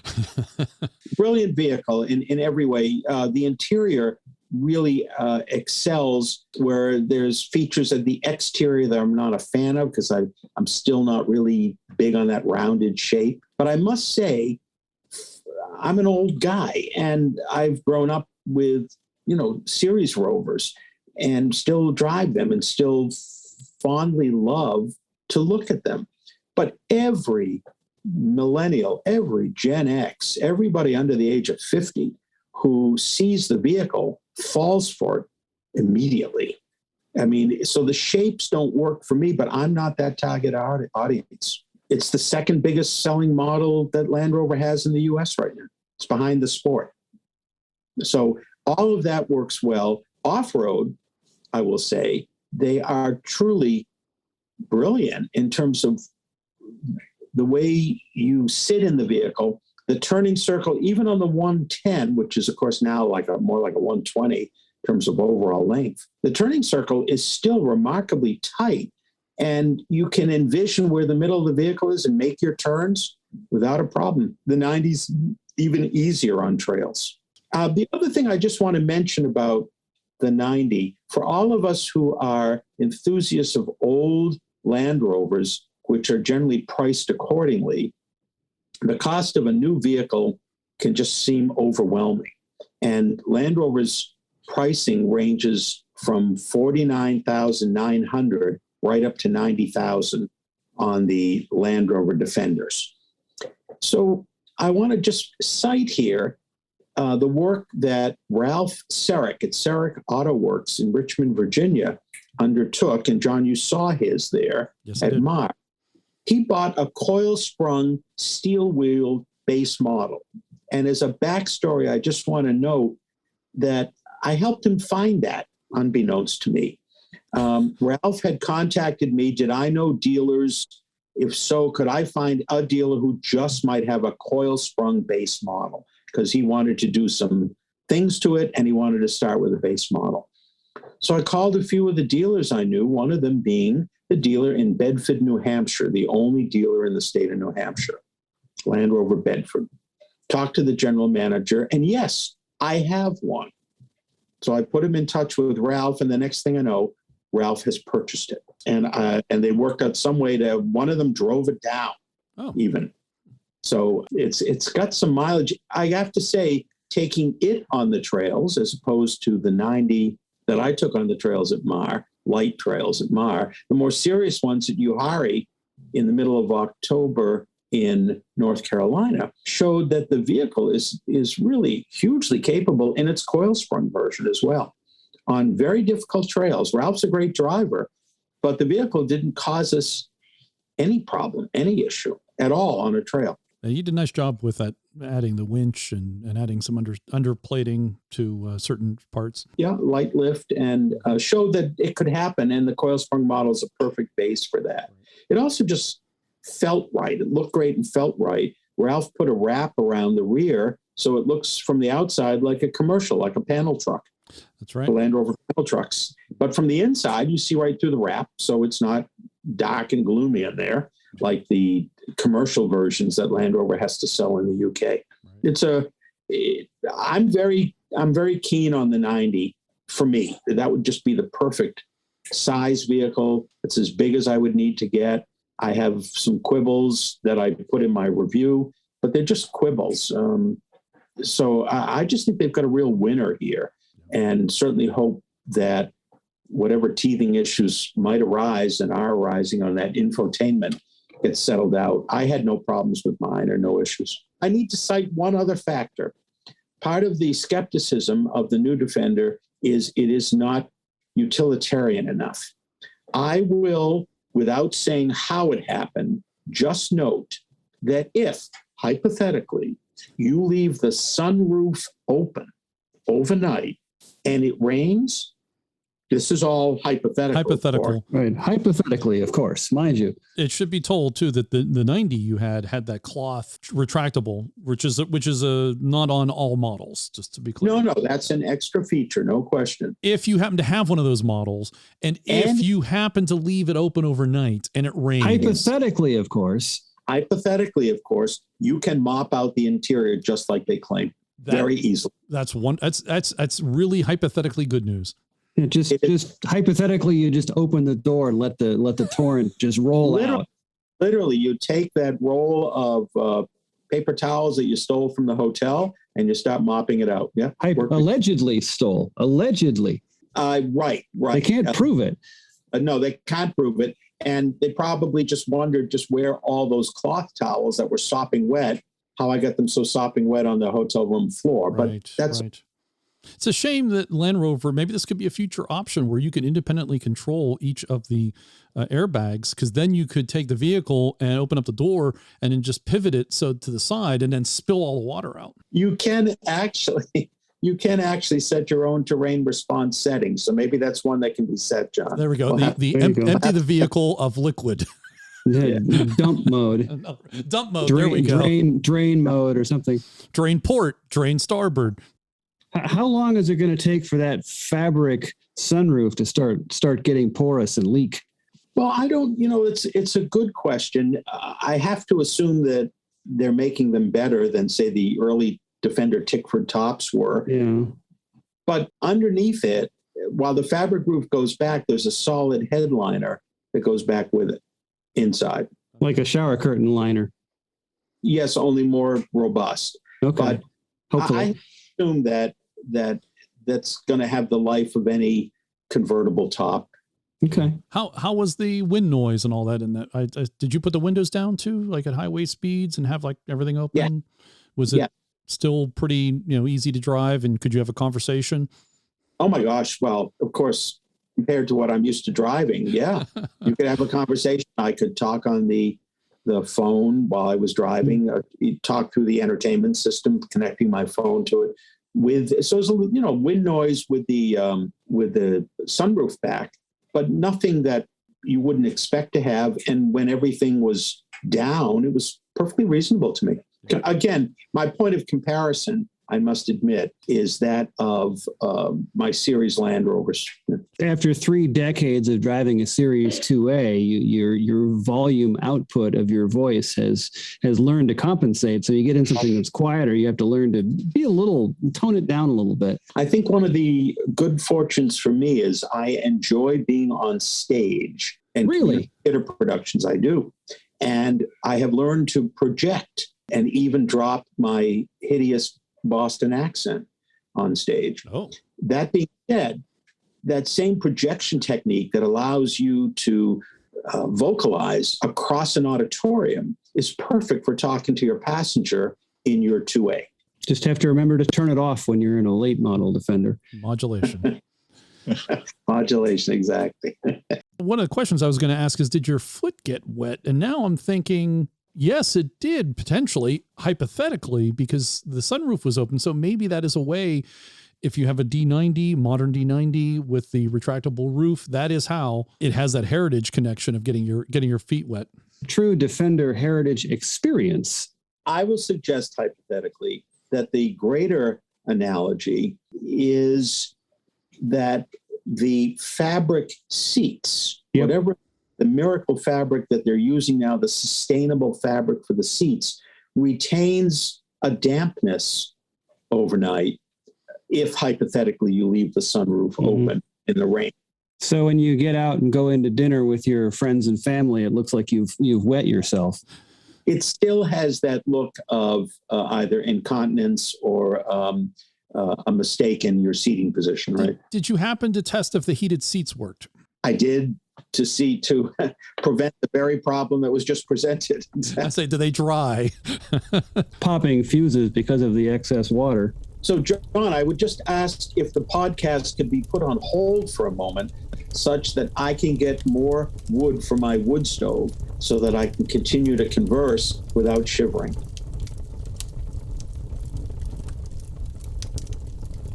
Brilliant vehicle in every way. The interior really excels, where there's features of the exterior that I'm not a fan of, because I'm still not really big on that rounded shape. But I must say, I'm an old guy, and I've grown up with, series Rovers, and still drive them and still fondly love to look at them. But every millennial, every Gen X, everybody under the age of 50 who sees the vehicle falls for it immediately. I mean, so the shapes don't work for me, but I'm not that target audience. It's the second biggest selling model that Land Rover has in the US right now. It's behind the Sport. So all of that works well. Off-road, I will say, they are truly brilliant in terms of the way you sit in the vehicle. The turning circle, even on the 110, which is, of course, now more like a 120 in terms of overall length, the turning circle is still remarkably tight, and you can envision where the middle of the vehicle is and make your turns without a problem. The 90's even easier on trails. The other thing I just want to mention about the 90, for all of us who are enthusiasts of old Land Rovers, which are generally priced accordingly, the cost of a new vehicle can just seem overwhelming. And Land Rover's pricing ranges from $49,900 right up to $90,000 on the Land Rover Defenders. So I want to just cite here the work that Ralph Serrick at Serrick Auto Works in Richmond, Virginia, undertook. And John, you saw his there at MAR. He bought a coil-sprung, steel-wheeled base model. And as a backstory, I just want to note that I helped him find that, unbeknownst to me. Ralph had contacted me. Did I know dealers? If so, could I find a dealer who just might have a coil-sprung base model? Because he wanted to do some things to it, and he wanted to start with a base model. So I called a few of the dealers I knew, one of them being the dealer in Bedford, New Hampshire, the only dealer in the state of New Hampshire, Land Rover Bedford. Talked to the general manager, and yes, I have one. So I put him in touch with Ralph, and the next thing I know, Ralph has purchased it. And they worked out some way to, one of them drove it down even. So it's got some mileage. I have to say, taking it on the trails as opposed to the 90 that I took on the trails at MAR, light trails at MAR, the more serious ones at Uharry in the middle of October in North Carolina, showed that the vehicle is really hugely capable in its coil-sprung version as well on very difficult trails. Ralph's a great driver, but the vehicle didn't cause us any problem, any issue at all on a trail. You did a nice job with that, adding the winch and adding some underplating to certain parts. Yeah, light lift, and showed that it could happen, and the coil sprung model is a perfect base for that. It also just felt right. It looked great and felt right. Ralph put a wrap around the rear, so it looks from the outside like a commercial, like a panel truck. That's right. The Land Rover panel trucks. But from the inside, you see right through the wrap, so it's not dark and gloomy in there like the commercial versions that Land Rover has to sell in the UK. Right. I'm very keen on the 90 for me. That would just be the perfect size vehicle. It's as big as I would need to get. I have some quibbles that I put in my review, but they're just quibbles. So I just think they've got a real winner here, and certainly hope that whatever teething issues might arise and are arising on that infotainment gets settled out. I had no problems with mine or no issues. I need to cite one other factor. part of the skepticism of the new Defender is it is not utilitarian enough. I will, without saying how it happened, just note that if, hypothetically, you leave the sunroof open overnight and it rains, this is all hypothetical. Hypothetical. Right. Hypothetically, of course, mind you. It should be told too that the 90 you had that cloth retractable, which is not on all models, just to be clear. No, that's an extra feature, no question. If you happen to have one of those models, and if you happen to leave it open overnight and it rains. Hypothetically, of course, you can mop out the interior just like they claim. Very easily. That's really hypothetically good news. Yeah, just hypothetically, you just open the door and let the torrent just roll out. Literally, you take that roll of paper towels that you stole from the hotel and you start mopping it out. Yeah, allegedly stole. Allegedly. Right. They can't prove it. No, they can't prove it, and they probably just wondered just where all those cloth towels that were sopping wet, how I got them so sopping wet on the hotel room floor. But that's. Right. It's a shame that Land Rover, maybe this could be a future option where you can independently control each of the airbags, because then you could take the vehicle and open up the door and then just pivot it to the side and then spill all the water out. You can actually set your own terrain response settings. So maybe that's one that can be set, John. There we go. Empty the vehicle of liquid. Yeah. Dump mode. Dump mode. There we go. Drain mode or something. Drain port. Drain starboard. How long is it going to take for that fabric sunroof to start getting porous and leak? Well, I don't, it's a good question. I have to assume that they're making them better than, say, the early Defender Tickford tops were. Yeah. But underneath it, while the fabric roof goes back, there's a solid headliner that goes back with it inside. Like a shower curtain liner. Yes, only more robust. Okay. But hopefully. I assume that's going to have the life of any convertible top. Okay. How was the wind noise and all that in that? Did you put the windows down too, like at highway speeds, and have like everything open? Yeah. Was it still pretty, easy to drive, and could you have a conversation? Oh my gosh. Well, of course, compared to what I'm used to driving. Yeah. You could have a conversation. I could talk on the phone while I was driving, talk through the entertainment system, connecting my phone to it so it's wind noise with the sunroof back, but nothing that you wouldn't expect to have. And when everything was down, it was perfectly reasonable to me. Again, my point of comparison, I must admit, is that of my Series Land Rovers. After 3 decades of driving a Series 2A, your volume output of your voice has learned to compensate. So you get in something that's quieter, you have to learn to tone it down a little bit. I think one of the good fortunes for me is I enjoy being on stage. And really? Theater productions, I do. And I have learned to project and even drop my hideous Boston accent on stage. Oh. That being said, that same projection technique that allows you to vocalize across an auditorium is perfect for talking to your passenger in your 2A. Just have to remember to turn it off when you're in a late model Defender. Modulation. Modulation, exactly. One of the questions I was going to ask is, did your foot get wet? And now I'm thinking, yes, it did potentially, hypothetically, because the sunroof was open. So maybe that is a way, if you have a D90, modern D90 with the retractable roof, that is how it has that heritage connection of getting your feet wet. True Defender heritage experience. I will suggest hypothetically that the greater analogy is that the fabric seats, whatever the miracle fabric that they're using now, the sustainable fabric for the seats, retains a dampness overnight if hypothetically you leave the sunroof open in the rain. So when you get out and go into dinner with your friends and family, it looks like you've wet yourself. It still has that look of either incontinence or a mistake in your seating position, right? Did you happen to test if the heated seats worked? I did, to prevent the very problem that was just presented. I say, do they dry? Popping fuses because of the excess water. So, John, I would just ask if the podcast could be put on hold for a moment such that I can get more wood for my wood stove so that I can continue to converse without shivering.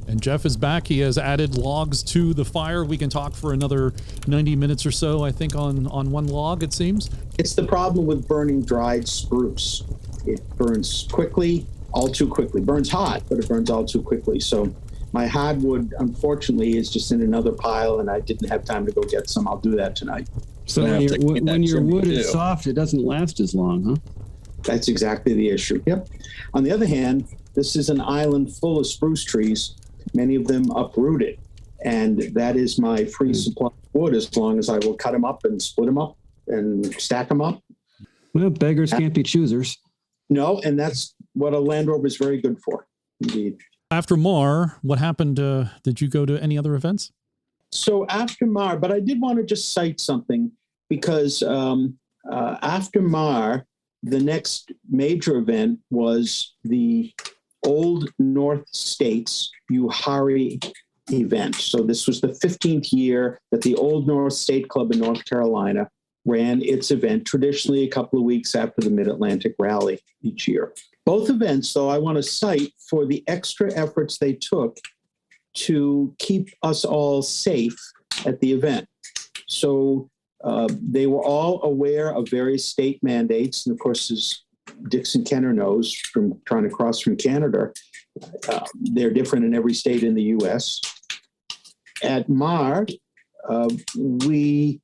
And Jeff is back. He has added logs to the fire. We can talk for another 90 minutes or so, I think, on one log, it seems. It's the problem with burning dried spruce. It burns quickly, all too quickly. Burns hot, but it burns all too quickly. So my hardwood, unfortunately, is just in another pile, and I didn't have time to go get some. I'll do that tonight. So when your wood is soft, it doesn't last as long, huh? That's exactly the issue. Yep. On the other hand, this is an island full of spruce trees, many of them uprooted. And that is my free supply of wood as long as I will cut them up and split them up and stack them up. Well, beggars can't be choosers. No, and that's what a Land Rover is very good for, indeed. After Mar, what happened? Did you go to any other events? So after Mar, but I did want to just cite something because after Mar, the next major event was the Old North States Uhari event. So this was the 15th year that the Old North State Club in North Carolina ran its event, traditionally a couple of weeks after the Mid-Atlantic Rally each year. Both events, though, I want to cite for the extra efforts they took to keep us all safe at the event. So they were all aware of various state mandates. And of course, as Dixon Kenner knows from trying to cross from Canada, they're different in every state in the U.S. At Mar, we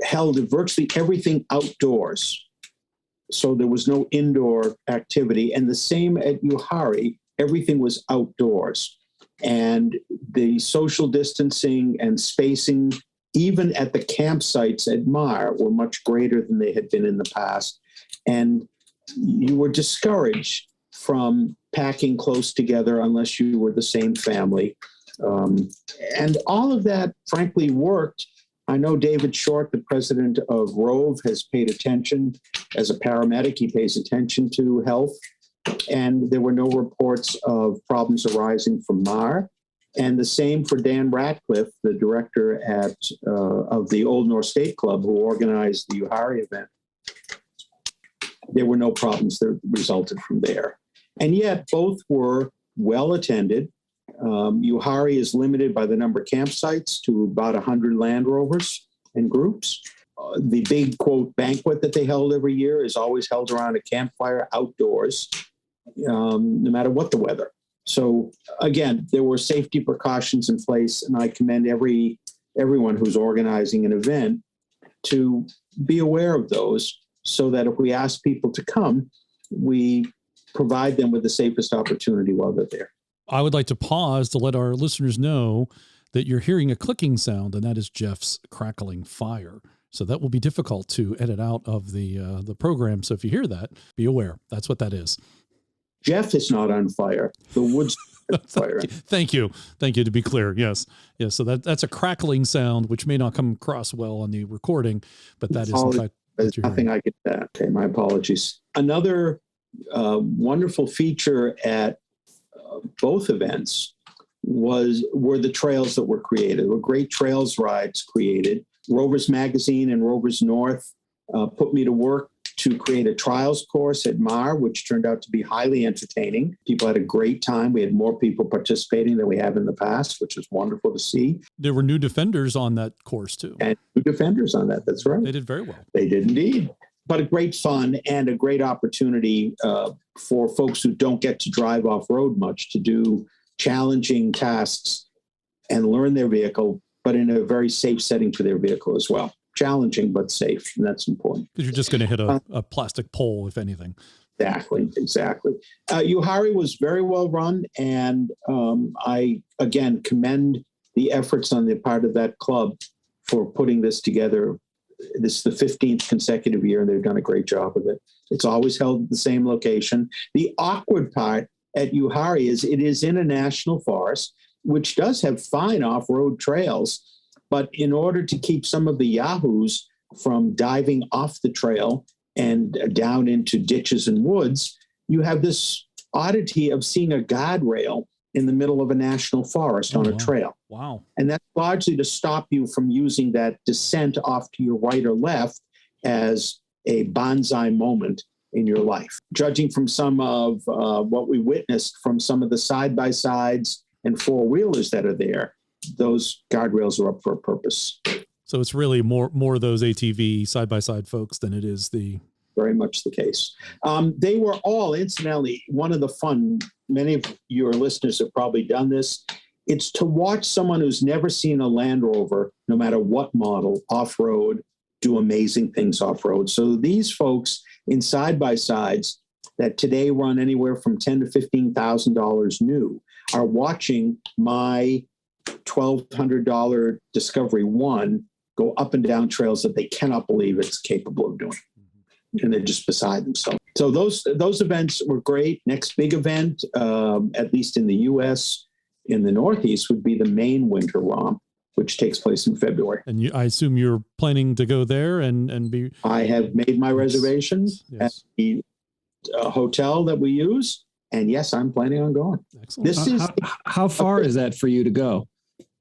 held virtually everything outdoors. So there was no indoor activity. And the same at Uhari, everything was outdoors. And the social distancing and spacing, even at the campsites at Mar, were much greater than they had been in the past. And you were discouraged from packing close together unless you were the same family. And all of that, frankly, worked. I know David Short, the president of Rove, has paid attention. As a paramedic, he pays attention to health. And there were no reports of problems arising from Mar. And the same for Dan Ratcliffe, the director of the Old North State Club, who organized the Uhari event. There were no problems that resulted from there. And yet both were well attended. Uhari is limited by the number of campsites to about 100 Land Rovers and groups. The big, quote, banquet that they held every year is always held around a campfire outdoors, no matter what the weather. So again, there were safety precautions in place, and I commend everyone who's organizing an event to be aware of those so that if we ask people to come, we provide them with the safest opportunity while they're there. I would like to pause to let our listeners know that you're hearing a clicking sound, and that is Jeff's crackling fire. So that will be difficult to edit out of the program. So if you hear that, be aware. That's what that is. Jeff is not on fire. The wood's on fire. Thank you. Thank you, to be clear. Yes. Yes. So that's a crackling sound, which may not come across well on the recording, but that is in fact There's nothing I get that. Okay, my apologies. Another wonderful feature at both events were the trails that were created. There were great trails rides created. Rovers Magazine and Rovers North put me to work to create a trials course at Mar, which turned out to be highly entertaining. People had a great time. We had more people participating than we have in the past, which was wonderful to see. There were new defenders on that course too. And new defenders on that. That's right. They did very well. They did indeed. But a great fun and a great opportunity for folks who don't get to drive off-road much to do challenging tasks and learn their vehicle, but in a very safe setting for their vehicle as well. Challenging, but safe, and that's important. Because you're just going to hit a plastic pole, if anything. Exactly. Uhari was very well run, and I, again, commend the efforts on the part of that club for putting this together. This is the 15th consecutive year, and they've done a great job of it. It's always held at the same location. The awkward part at Uhari is it is in a national forest, which does have fine off-road trails. But in order to keep some of the yahoos from diving off the trail and down into ditches and woods, you have this oddity of seeing a guardrail in the middle of a national forest on a trail. Wow. And that's largely to stop you from using that descent off to your right or left as a bonsai moment in your life. Judging from some of what we witnessed from some of the side-by-sides and four-wheelers that are there, those guardrails are up for a purpose. So it's really more of those ATV side-by-side folks than it is the... Very much the case. They were all, incidentally, one of the fun, many of your listeners have probably done this. It's to watch someone who's never seen a Land Rover, no matter what model, off-road, do amazing things off-road. So these folks in side-by-sides that today run anywhere from $10,000 to $15,000 new are watching my $1,200 Discovery One go up and down trails that they cannot believe it's capable of doing. And they're just beside themselves. So those events were great. Next big event, at least in the U.S., in the Northeast, would be the Maine Winter Romp, which takes place in February. And I assume you're planning to go there and be... I have made my reservations at the hotel that we use. And yes, I'm planning on going. Excellent. How far is that for you to go?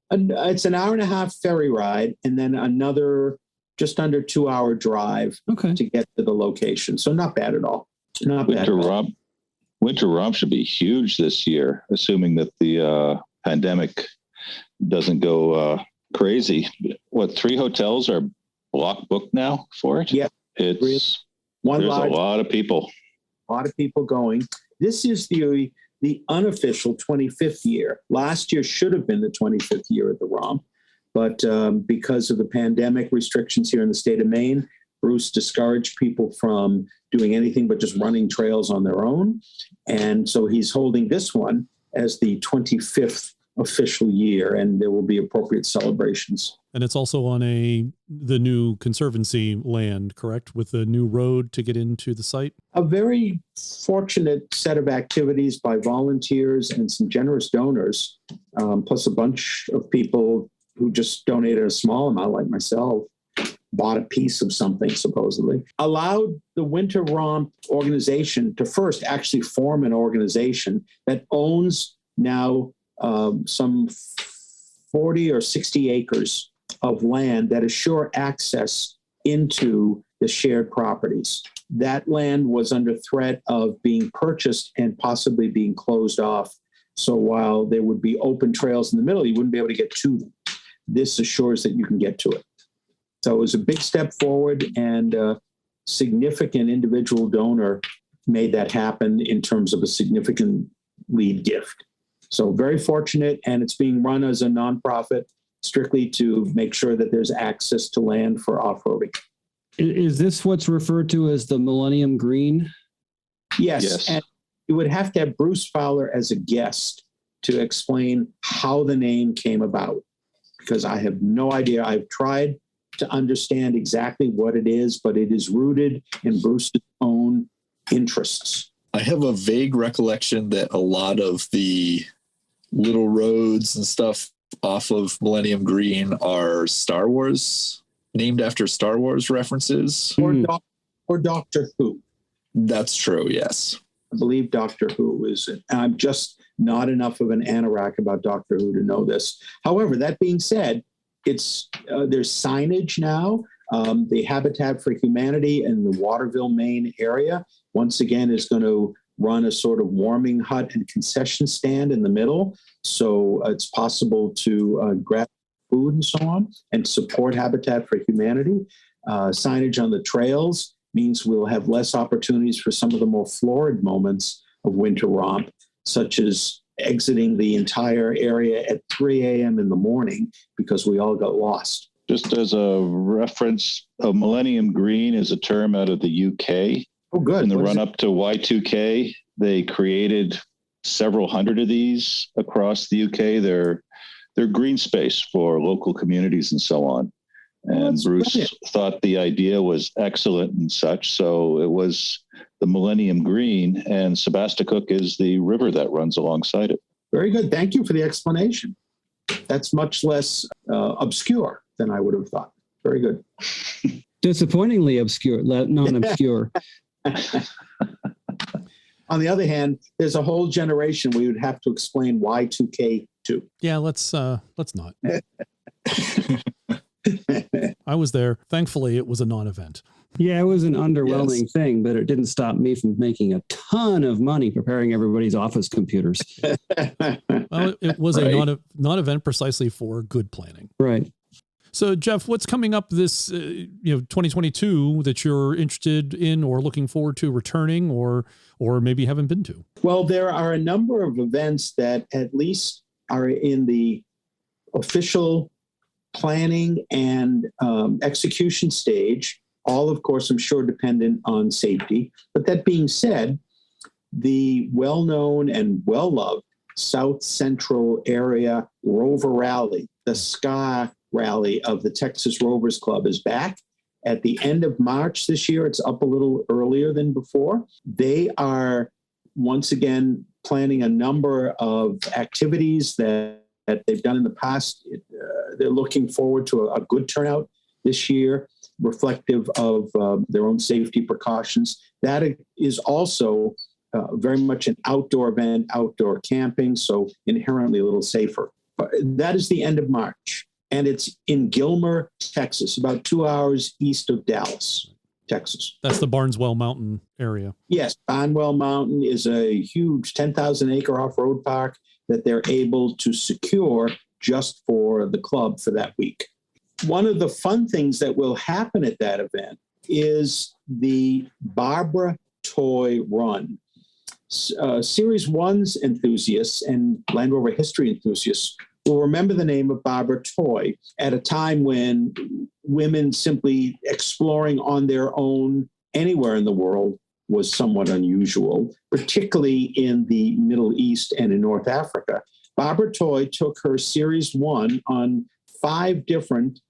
It's an hour and a half ferry ride and then another just under 2-hour drive to get to the location. So not bad at all. Winter Romp should be huge this year, assuming that the pandemic doesn't go crazy. 3 hotels are block booked now for it? Yeah. There's a lot of people. A lot of people going. This is the unofficial 25th year. Last year should have been the 25th year of the Romp. But because of the pandemic restrictions here in the state of Maine, Bruce discouraged people from doing anything but just running trails on their own. And so he's holding this one as the 25th official year, and there will be appropriate celebrations. And it's also on the new Conservancy land, correct? With the new road to get into the site? A very fortunate set of activities by volunteers and some generous donors, plus a bunch of people who just donated a small amount, like myself, bought a piece of something, supposedly, allowed the Winter Romp organization to first actually form an organization that owns now some 40 or 60 acres of land that assure access into the shared properties. That land was under threat of being purchased and possibly being closed off. So while there would be open trails in the middle, you wouldn't be able to get to them. This assures that you can get to it. So it was a big step forward, and a significant individual donor made that happen in terms of a significant lead gift. So very fortunate, and it's being run as a nonprofit strictly to make sure that there's access to land for off-roading. Is this what's referred to as the Millennium Green? Yes. And you would have to have Bruce Fowler as a guest to explain how the name came about, because I have no idea. I've tried to understand exactly what it is, but it is rooted in Bruce's own interests. I have a vague recollection that a lot of the little roads and stuff off of Millennium Green are Star Wars, named after Star Wars references. Or Doctor Who. That's true, yes. I believe Doctor Who is it. I'm just not enough of an anorak about Doctor Who to know this. However, that being said, it's there's signage now. The Habitat for Humanity in the Waterville, Maine area, once again, is going to run a sort of warming hut and concession stand in the middle. So it's possible to grab food and so on and support Habitat for Humanity. Signage on the trails means we'll have less opportunities for some of the more florid moments of Winter Romp, such as exiting the entire area at 3 a.m. in the morning because we all got lost. Just as a reference, Millennium Green is a term out of the UK. Oh, good. In the run-up to Y2K, they created several hundred of these across the UK. They're green space for local communities and so on. And Bruce thought the idea was excellent and such. So it was the Millennium Green, and Sebasticook is the river that runs alongside it. Very good. Thank you for the explanation. That's much less obscure than I would have thought. Very good. Disappointingly obscure, non-obscure. On the other hand, there's a whole generation we would have to explain Y2K to. Yeah, let's not. I was there. Thankfully, it was a non-event. Yeah, it was an underwhelming thing, but it didn't stop me from making a ton of money preparing everybody's office computers. Well, it was a non-event precisely for good planning. Right. So, Jeff, what's coming up this 2022 that you're interested in or looking forward to returning or maybe haven't been to? Well, there are a number of events that at least are in the official planning and execution stage. All, of course, I'm sure dependent on safety. But that being said, the well-known and well-loved South Central area Rover Rally, the SCA rally of the Texas Rovers Club, is back at the end of March this year. It's up a little earlier than before. They are once again planning a number of activities that they've done in the past. They're looking forward to a good turnout this year, reflective of their own safety precautions. That is also very much an outdoor event, outdoor camping, so inherently a little safer. But that is the end of March. And it's in Gilmer, Texas, about 2 hours east of Dallas, Texas. That's the Barneswell Mountain area. Yes, Barnwell Mountain is a huge 10,000-acre off-road park that they're able to secure just for the club for that week. One of the fun things that will happen at that event is the Barbara Toy Run. Series 1's enthusiasts and Land Rover history enthusiasts will remember the name of Barbara Toy at a time when women simply exploring on their own anywhere in the world was somewhat unusual, particularly in the Middle East and in North Africa. Barbara Toy took her Series 1 on 5 different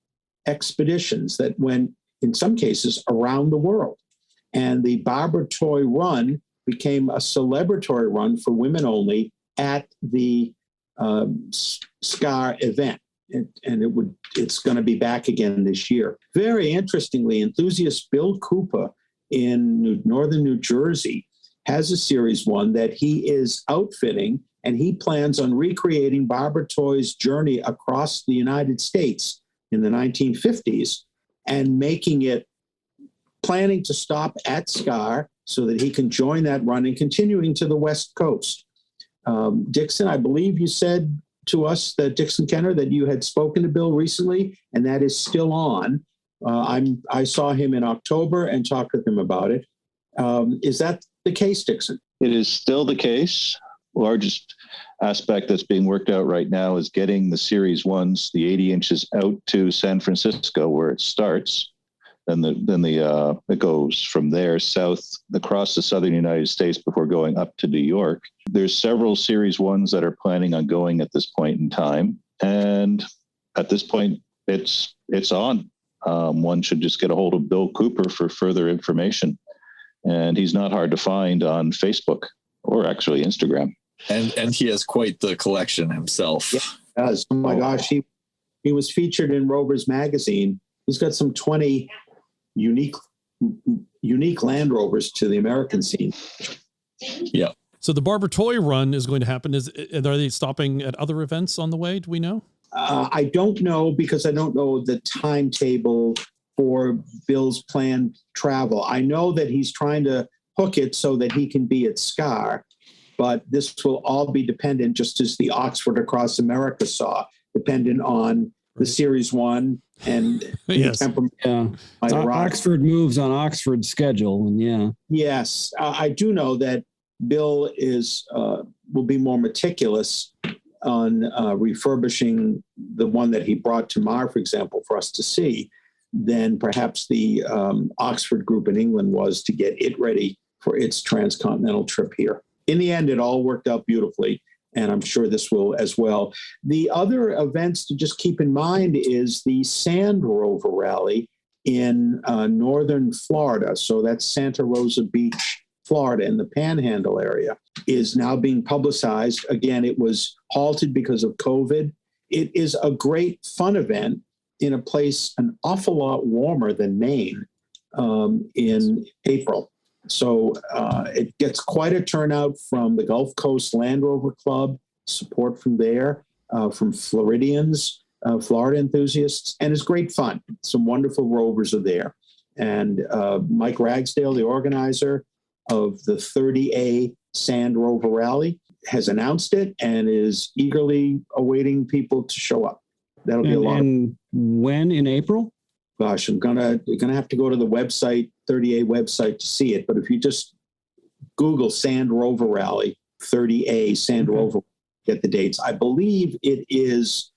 expeditions that went, in some cases, around the world. And the Barbara Toy Run became a celebratory run for women only at the SCAR event. And it's going to be back again this year. Very interestingly, enthusiast Bill Cooper in northern New Jersey has a Series 1 that he is outfitting, and he plans on recreating Barbara Toy's journey across the United States in the 1950s and planning to stop at SCAR so that he can join that run and continuing to the West Coast. Dixon, I believe you said to us, that Dixon Kenner, that you had spoken to Bill recently, and that is still on. I saw him in October and talked with him about it. Is that the case, Dixon? It is still the case. Largest aspect that's being worked out right now is getting the Series 1s, the 80 inches, out to San Francisco, where it starts. Then it goes from there south across the southern United States before going up to New York. There's several Series 1s that are planning on going at this point in time. And at this point, it's on. One should just get a hold of Bill Cooper for further information. And he's not hard to find on Facebook or actually Instagram. And he has quite the collection himself. Yeah, he does. Oh my gosh, he was featured in Rover's magazine. He's got some 20 unique Land Rovers to the American scene. Yeah. So the Barbara Toy Run is going to happen. Are they stopping at other events on the way? Do we know? I don't know, because I don't know the timetable for Bill's planned travel. I know that he's trying to hook it so that he can be at SCAR, but this will all be dependent, just as the Oxford Across America saw, dependent on the Series 1 and yes. Oxford moves on Oxford's schedule, and yeah. Yes, I do know that Bill will be more meticulous on refurbishing the one that he brought to Mar, for example, for us to see, than perhaps the Oxford group in England was to get it ready for its transcontinental trip here. In the end, it all worked out beautifully, and I'm sure this will as well. The other events to just keep in mind is the Sand Rover Rally in northern Florida. So that's Santa Rosa Beach, Florida, in the Panhandle area, is now being publicized. Again, it was halted because of COVID. It is a great fun event in a place an awful lot warmer than Maine in April. So it gets quite a turnout from the Gulf Coast Land Rover Club, support from there, from Floridians, Florida enthusiasts, and it's great fun. Some wonderful Rovers are there. And Mike Ragsdale, the organizer of the 30A Sand Rover Rally, has announced it and is eagerly awaiting people to show up. That'll be a lot. And when in April? Gosh, you're gonna have to go to the website, 30A website, to see it. But if you just Google Sand Rover Rally, 30A Sand Rover, get the dates. I believe it is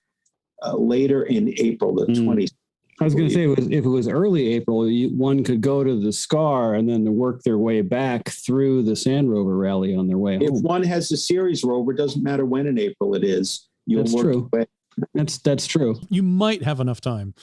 later in April, the 20th. I was going to say, if it was early April, one could go to the SCAR and then work their way back through the Sand Rover Rally on their way home. If one has the series Rover, it doesn't matter when in April it is. That's true. That's true. You might have enough time.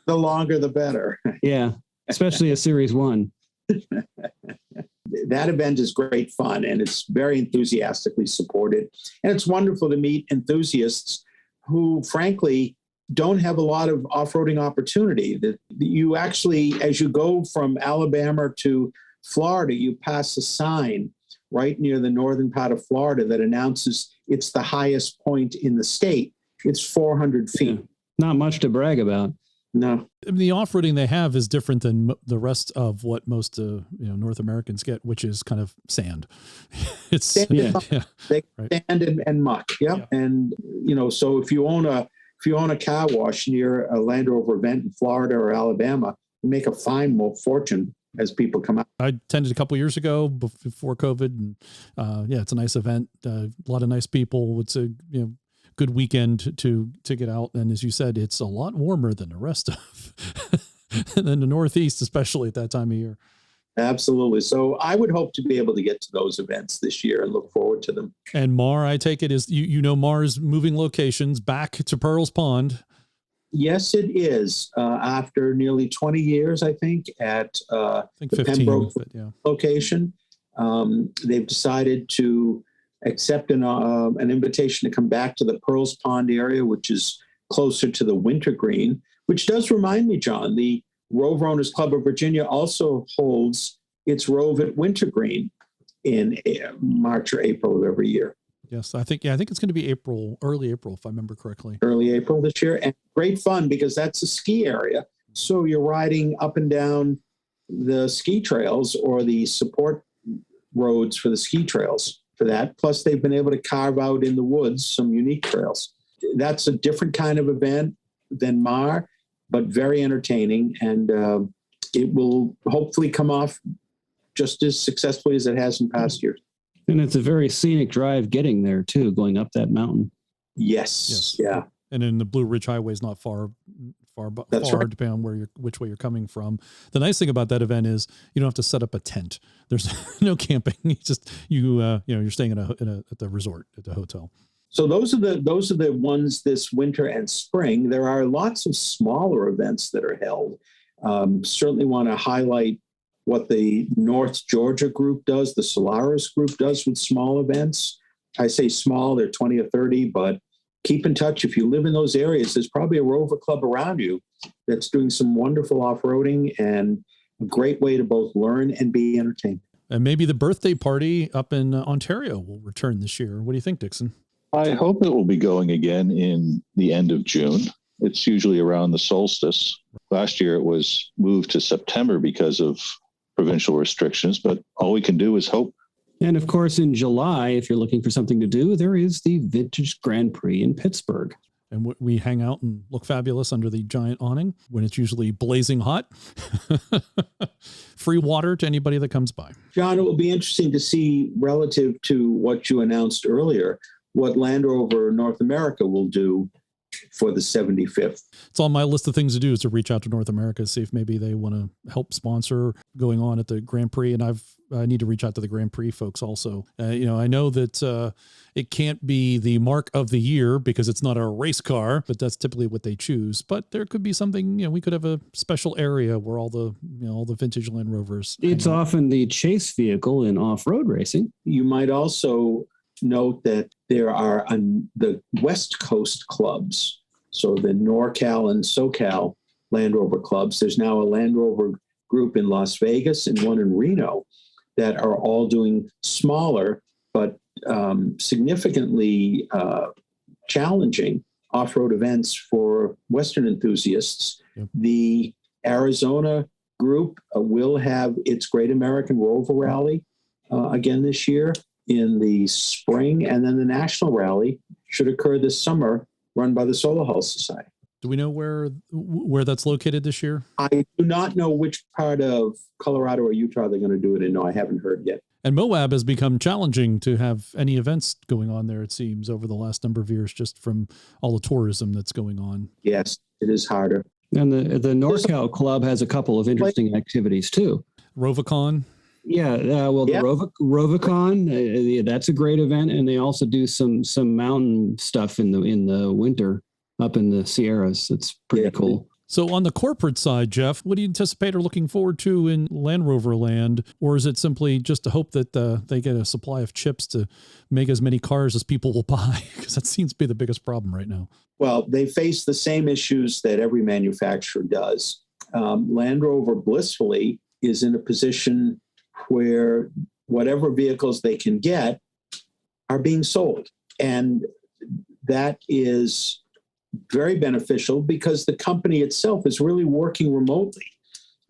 The longer, the better. Yeah, especially a Series 1. That event is great fun, and it's very enthusiastically supported. And it's wonderful to meet enthusiasts who, frankly, don't have a lot of off-roading opportunity. That you actually, as you go from Alabama to Florida, you pass a sign right near the northern part of Florida that announces it's the highest point in the state. It's 400 feet. Yeah. Not much to brag about. No. The off-roading they have is different than the rest of what most North Americans get, which is kind of sand. It's sand and muck. Yep. Yeah. And so if you own a car wash near a Land Rover event in Florida or Alabama, you make a fine fortune as people come out. I attended a couple years ago before COVID, and it's a nice event. A lot of nice people. It's a good weekend to get out, and as you said, it's a lot warmer than the rest of than the Northeast, especially at that time of year. Absolutely. So I would hope to be able to get to those events this year and look forward to them. And Mar, I take it, is Mar's moving locations back to Pearls Pond. Yes, it is. After nearly 20 years, I think, at the 15, Pembroke location, they've decided to accept an invitation to come back to the Pearls Pond area, which is closer to the Wintergreen, which does remind me, John, the Rover Owners Club of Virginia also holds its Rove at Wintergreen in March or April of every year. Yes, I think it's going to be early April, if I remember correctly. Early April this year, and great fun because that's a ski area. So you're riding up and down the ski trails or the support roads for the ski trails for that. Plus, they've been able to carve out in the woods some unique trails. That's a different kind of event than Mar, but very entertaining, and it will hopefully come off just as successfully as it has in past years. And it's a very scenic drive getting there too, going up that mountain. Yes. Yeah. And then the Blue Ridge Highway is not far, That's right. depending on which way you're coming from. The nice thing about that event is you don't have to set up a tent. There's no camping. It's just you're staying at the resort, at the hotel. So those are the ones this winter and spring. There are lots of smaller events that are held. Certainly want to highlight what the North Georgia group does, the Solaris group does with small events. I say small, they're 20 or 30, but keep in touch. If you live in those areas, there's probably a Rover Club around you that's doing some wonderful off-roading and a great way to both learn and be entertained. And maybe the birthday party up in Ontario will return this year. What do you think, Dixon? I hope it will be going again in the end of June. It's usually around the solstice. Last year it was moved to September because of provincial restrictions, but all we can do is hope. And of course, in July, if you're looking for something to do, there is the Vintage Grand Prix in Pittsburgh. And we hang out and look fabulous under the giant awning when it's usually blazing hot. Free water to anybody that comes by. John, it will be interesting to see, relative to what you announced earlier, what Land Rover North America will do for the 75th. It's on my list of things to do is to reach out to North America, see if maybe they want to help sponsor going on at the Grand Prix. And I need to reach out to the Grand Prix folks also. I know that it can't be the mark of the year because it's not a race car, but that's typically what they choose. But there could be something, we could have a special area where all the vintage Land Rovers. It's often the chase vehicle in off-road racing. You might also note that there are the West Coast clubs, so the NorCal and SoCal Land Rover clubs. There's now a Land Rover group in Las Vegas and one in Reno. that are all doing smaller but significantly challenging off-road events for Western enthusiasts. Yep. The Arizona group will have its Great American Rover Rally again this year in the spring, and then the National Rally should occur this summer, run by the Solar Hull Society. Do we know where that's located this year? I do not know which part of Colorado or Utah they're going to do it in. No, I haven't heard yet. And Moab has become challenging to have any events going on there, it seems, over the last number of years, just from all the tourism that's going on. Yes, it is harder. And the NorCal Club has a couple of interesting activities too. Rovacon. Yeah, the Rovacon, that's a great event, and they also do some mountain stuff in the winter up in the Sierras. It's pretty cool. So on the corporate side, Jeff, what do you anticipate or looking forward to in Land Rover land? Or is it simply just to hope that they get a supply of chips to make as many cars as people will buy? Because that seems to be the biggest problem right now. Well, they face the same issues that every manufacturer does. Land Rover, blissfully, is in a position where whatever vehicles they can get are being sold. And that is very beneficial because the company itself is really working remotely.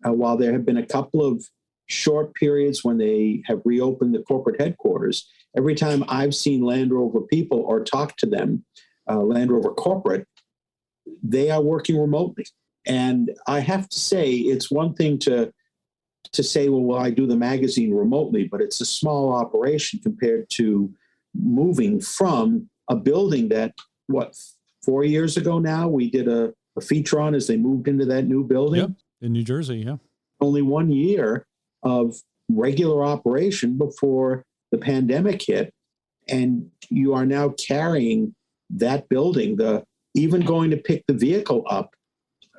While there have been a couple of short periods when they have reopened the corporate headquarters, every time I've seen Land Rover people or talked to them, Land Rover corporate, they are working remotely. And I have to say, it's one thing to say, well, I do the magazine remotely, but it's a small operation compared to moving from a building that, 4 years ago now, we did a feature on as they moved into that new building. Yep, in New Jersey, yeah. Only 1 year of regular operation before the pandemic hit. And you are now carrying that building, even going to pick the vehicle up.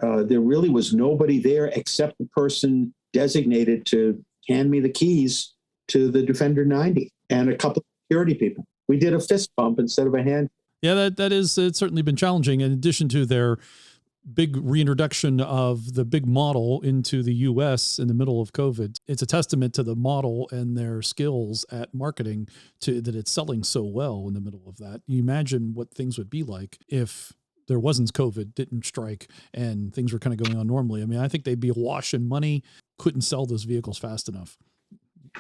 There really was nobody there except the person designated to hand me the keys to the Defender 90 and a couple of security people. We did a fist bump instead of a hand. Yeah, it's certainly been challenging. In addition to their big reintroduction of the big model into the U.S. in the middle of COVID, it's a testament to the model and their skills at marketing that it's selling so well in the middle of that. You imagine what things would be like if there wasn't COVID, didn't strike, and things were kind of going on normally. I mean, I think they'd be awash in money, couldn't sell those vehicles fast enough.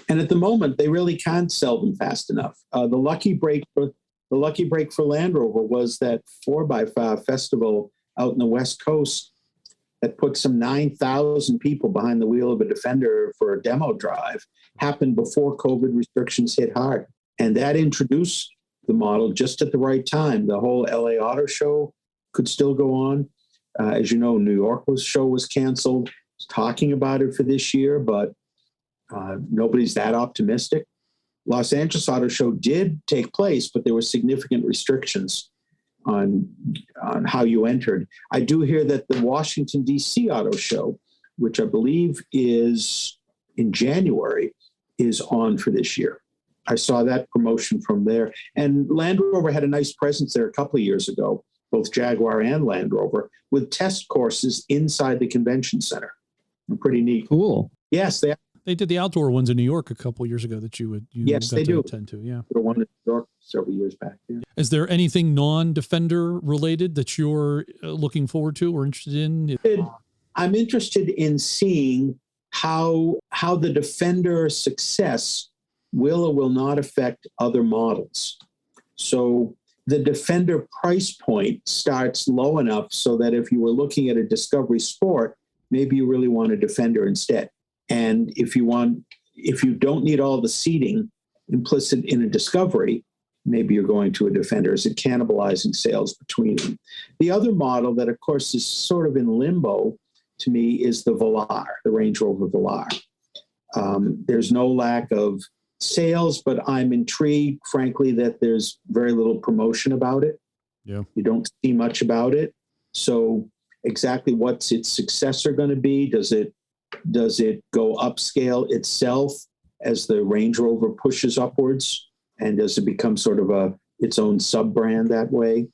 And at the moment, they really can't sell them fast enough. The lucky break for Land Rover was that 4x5 festival out in the West Coast that put some 9,000 people behind the wheel of a Defender for a demo drive happened before COVID restrictions hit hard. And that introduced the model just at the right time. The whole LA Auto Show could still go on. As you know, New York show was canceled. Talking about it for this year, but nobody's that optimistic. Los Angeles Auto Show did take place, but there were significant restrictions on how you entered. I do hear that the Washington, D.C. Auto Show, which I believe is in January, is on for this year. I saw that promotion from there. And Land Rover had a nice presence there a couple of years ago, both Jaguar and Land Rover, with test courses inside the convention center. Pretty neat. Cool. Yes, they did the outdoor ones in New York a couple of years ago that you yes, they do. Attend to. Yeah, the one in New York several years back. Yeah. Is there anything non-Defender related that you're looking forward to or interested in? I'm interested in seeing how the Defender success will or will not affect other models. So the Defender price point starts low enough so that if you were looking at a Discovery Sport, maybe you really want a Defender instead. And if you don't need all the seating implicit in a Discovery, maybe you're going to a Defender. Is it cannibalizing sales between them? The other model that, of course, is sort of in limbo to me is the Velar, the Range Rover Velar. There's no lack of sales, but I'm intrigued, frankly, that there's very little promotion about it. Yeah. You don't see much about it. So exactly what's its successor going to be? Does it go upscale itself as the Range Rover pushes upwards? And does it become sort of its own sub-brand that way?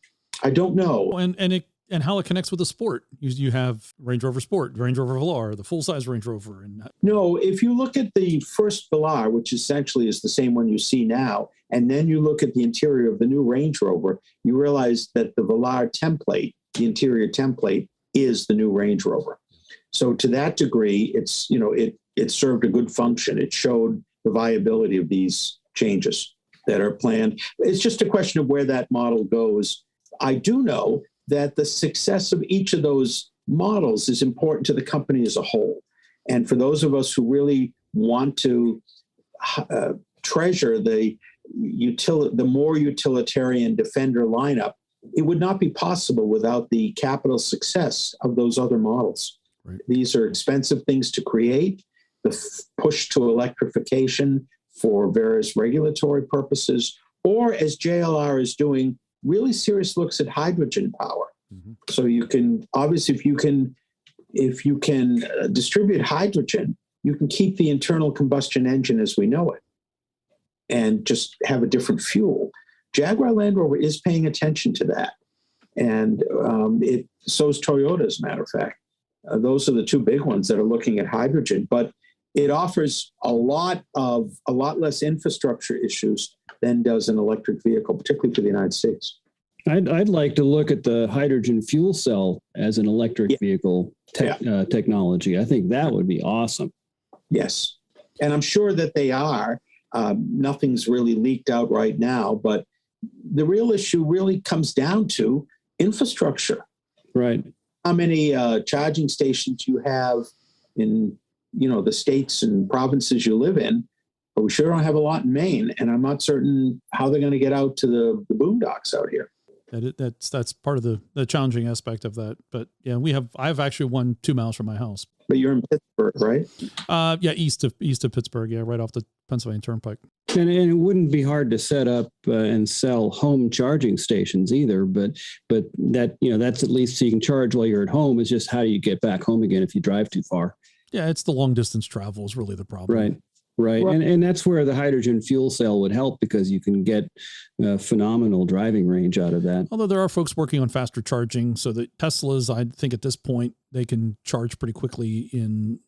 I don't know. And it and how it connects with the sport. You have Range Rover Sport, Range Rover Velar, the full-size Range Rover. And No, if you look at the first Velar, which essentially is the same one you see now, and then you look at the interior of the new Range Rover, you realize that the Velar template, the interior template, is the new Range Rover. So to that degree, it's, it served a good function. It showed the viability of these changes that are planned. It's just a question of where that model goes. I do know that the success of each of those models is important to the company as a whole. And for those of us who really want to treasure the more utilitarian Defender lineup, it would not be possible without the capital success of those other models. Right. These are expensive things to create. The push to electrification for various regulatory purposes, or as JLR is doing, really serious looks at hydrogen power. Mm-hmm. So you can, obviously, if you can distribute hydrogen, you can keep the internal combustion engine as we know it and just have a different fuel. Jaguar Land Rover is paying attention to that. And so is Toyota, as a matter of fact. Those are the two big ones that are looking at hydrogen, but it offers a lot less infrastructure issues than does an electric vehicle, particularly for the United States. I'd like to look at the hydrogen fuel cell as an electric vehicle technology. I think that would be awesome. Yes. And I'm sure that they are. Nothing's really leaked out right now, but the real issue really comes down to infrastructure. Right. How many charging stations you have in the states and provinces you live in, but we sure don't have a lot in Maine, and I'm not certain how they're going to get out to the boondocks out here. That's part of the challenging aspect of that. But yeah, I've actually won 2 miles from my house. But you're in Pittsburgh, right? Yeah, east of Pittsburgh, yeah, right off the Pennsylvania Turnpike. And it wouldn't be hard to set up and sell home charging stations either, but that, that's at least so you can charge while you're at home. Is just how you get back home again if you drive too far. Yeah, it's the long distance travel is really the problem. Right. And that's where the hydrogen fuel cell would help, because you can get phenomenal driving range out of that. Although there are folks working on faster charging, so that Teslas, I think at this point, they can charge pretty quickly in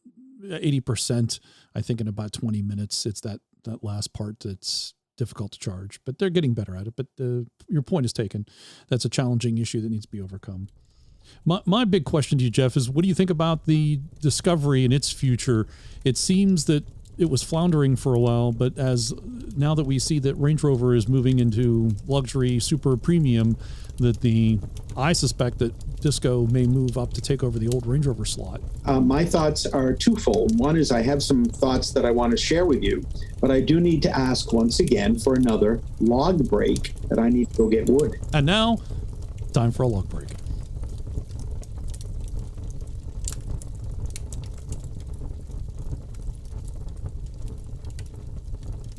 80%, I think in about 20 minutes. It's that last part that's difficult to charge, but they're getting better at it. But your point is taken. That's a challenging issue that needs to be overcome. My big question to you, Jeff, is what do you think about the Discovery and its future? It seems that it was floundering for a while, but now that we see that Range Rover is moving into luxury, super premium, I suspect that Disco may move up to take over the old Range Rover slot. My thoughts are twofold. One is I have some thoughts that I want to share with you, but I do need to ask once again for another log break that I need to go get wood. And now, time for a log break.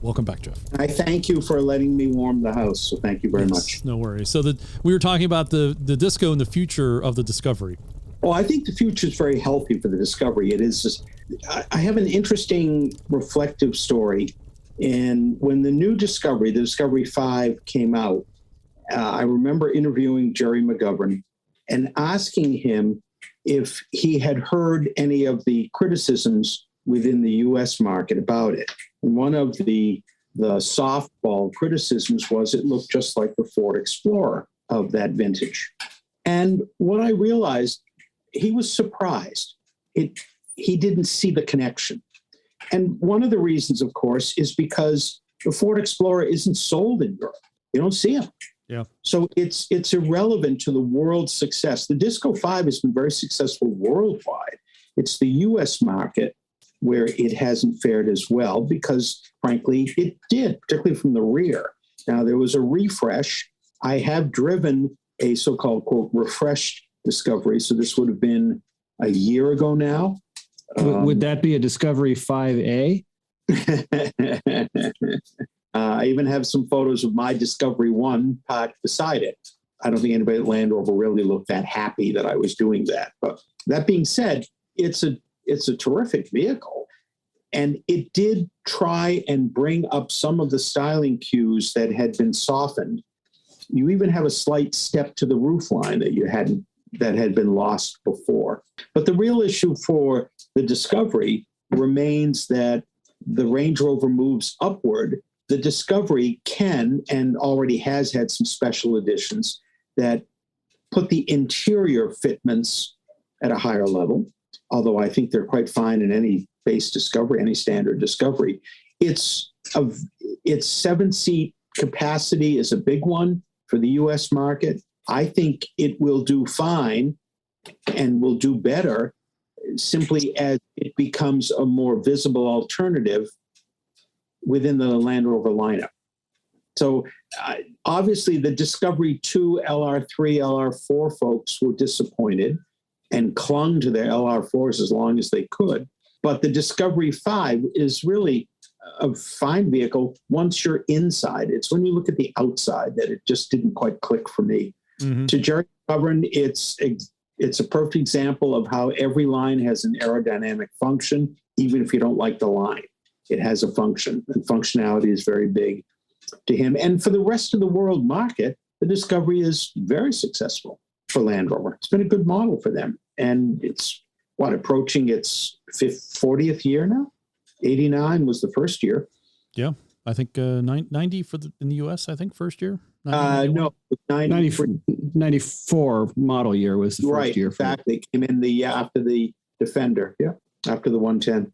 Welcome back, Jeff. I thank you for letting me warm the house. So thank you very much. No worries. So we were talking about the Disco and the future of the Discovery. Well, I think the future is very healthy for the Discovery. It is just, I have an interesting reflective story. And when the new Discovery, the Discovery 5 came out, I remember interviewing Jerry McGovern and asking him if he had heard any of the criticisms within the U.S. market about it. And one of the softball criticisms was it looked just like the Ford Explorer of that vintage. And what I realized, he was surprised. He didn't see the connection. And one of the reasons, of course, is because the Ford Explorer isn't sold in Europe. You don't see them. Yeah. So it's irrelevant to the world's success. The Disco 5 has been very successful worldwide. It's the U.S. market where it hasn't fared as well because, frankly, it did, particularly from the rear. Now, there was a refresh. I have driven a so-called, quote, refreshed Discovery. So this would have been a year ago now. Would that be a Discovery 5A? I even have some photos of my Discovery 1 parked beside it. I don't think anybody at Land Rover really looked that happy that I was doing that. But that being said, it's a terrific vehicle. And it did try and bring up some of the styling cues that had been softened. You even have a slight step to the roofline that you hadn't that had been lost before. But the real issue for the Discovery remains that the Range Rover moves upward. The Discovery can and already has had some special editions that put the interior fitments at a higher level, although I think they're quite fine in any base Discovery, any standard Discovery. Its 7-seat capacity is a big one for the US market. I think it will do fine and will do better simply as it becomes a more visible alternative within the Land Rover lineup. So obviously the Discovery 2, LR3, LR4 folks were disappointed and clung to their LR4s as long as they could. But the Discovery 5 is really a fine vehicle once you're inside. It's when you look at the outside that it just didn't quite click for me. Mm-hmm. To Jerry Govern, it's a perfect example of how every line has an aerodynamic function, even if you don't like the line. It has a function, and functionality is very big to him. And for the rest of the world market, the Discovery is very successful for Land Rover. It's been a good model for them. And it's, approaching its 40th year now? 89 was the first year. Yeah, I think 90 in the US, I think, first year. No, 94 model year was the first year. Exactly. Came in after the Defender. Yeah, after the 110.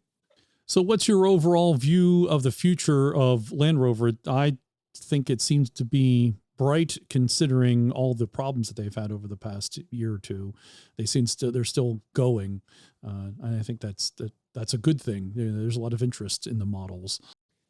So what's your overall view of the future of Land Rover? I think it seems to be bright considering all the problems that they've had over the past year or two. They're still going. And I think that's a good thing. There's a lot of interest in the models.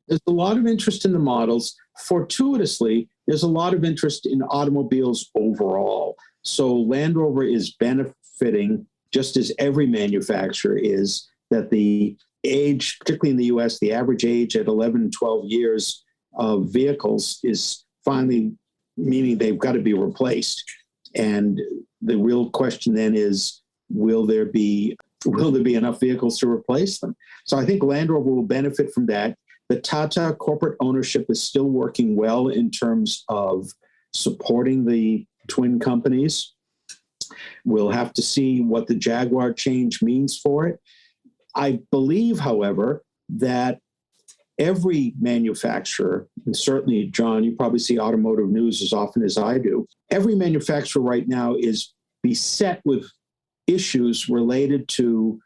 There's a lot of interest in the models. Fortuitously, there's a lot of interest in automobiles overall. So Land Rover is benefiting, just as every manufacturer is, that the age, particularly in the US, the average age at 11 and 12 years of vehicles is finally meaning they've got to be replaced. And the real question then is, will there be enough vehicles to replace them? So I think Land Rover will benefit from that. The Tata corporate ownership is still working well in terms of supporting the twin companies. We'll have to see what the Jaguar change means for it. I believe, however, that every manufacturer, and certainly, John, you probably see automotive news as often as I do, every manufacturer right now is beset with issues related to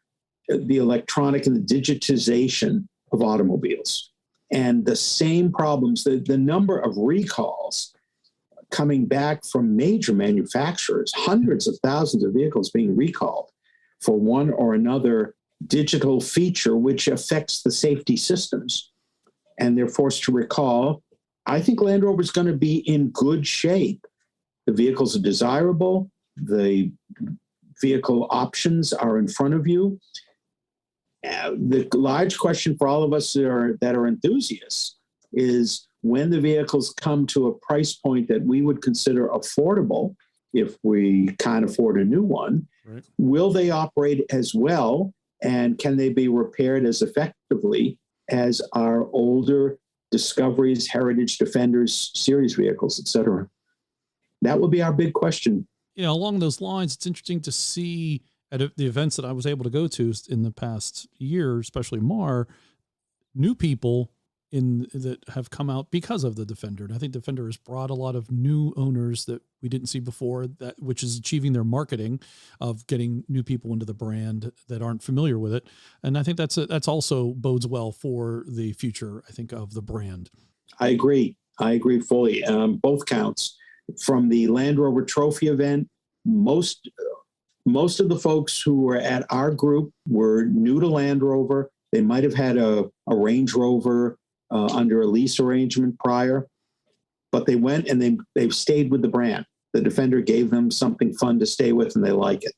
the electronic and the digitization of automobiles. And the same problems, the number of recalls coming back from major manufacturers, hundreds of thousands of vehicles being recalled for one or another digital feature which affects the safety systems. And they're forced to recall. I think Land Rover is going to be in good shape. The vehicles are desirable. The vehicle options are in front of you. The large question for all of us that are enthusiasts is when the vehicles come to a price point that we would consider affordable, if we can't afford a new one, right, will they operate as well, and can they be repaired as effectively as our older Discoveries, Heritage, Defenders, series vehicles, et cetera? That will be our big question. Along those lines, it's interesting to see at the events that I was able to go to in the past year, especially MAR, new people that have come out because of the Defender. And I think Defender has brought a lot of new owners that we didn't see before, which is achieving their marketing of getting new people into the brand that aren't familiar with it. And I think that's also bodes well for the future, I think, of the brand. I agree fully. Both counts. From the Land Rover Trophy event, most of the folks who were at our group were new to Land Rover. They might have had a Range Rover under a lease arrangement prior, but they went and they've stayed with the brand. The Defender gave them something fun to stay with, and they like it.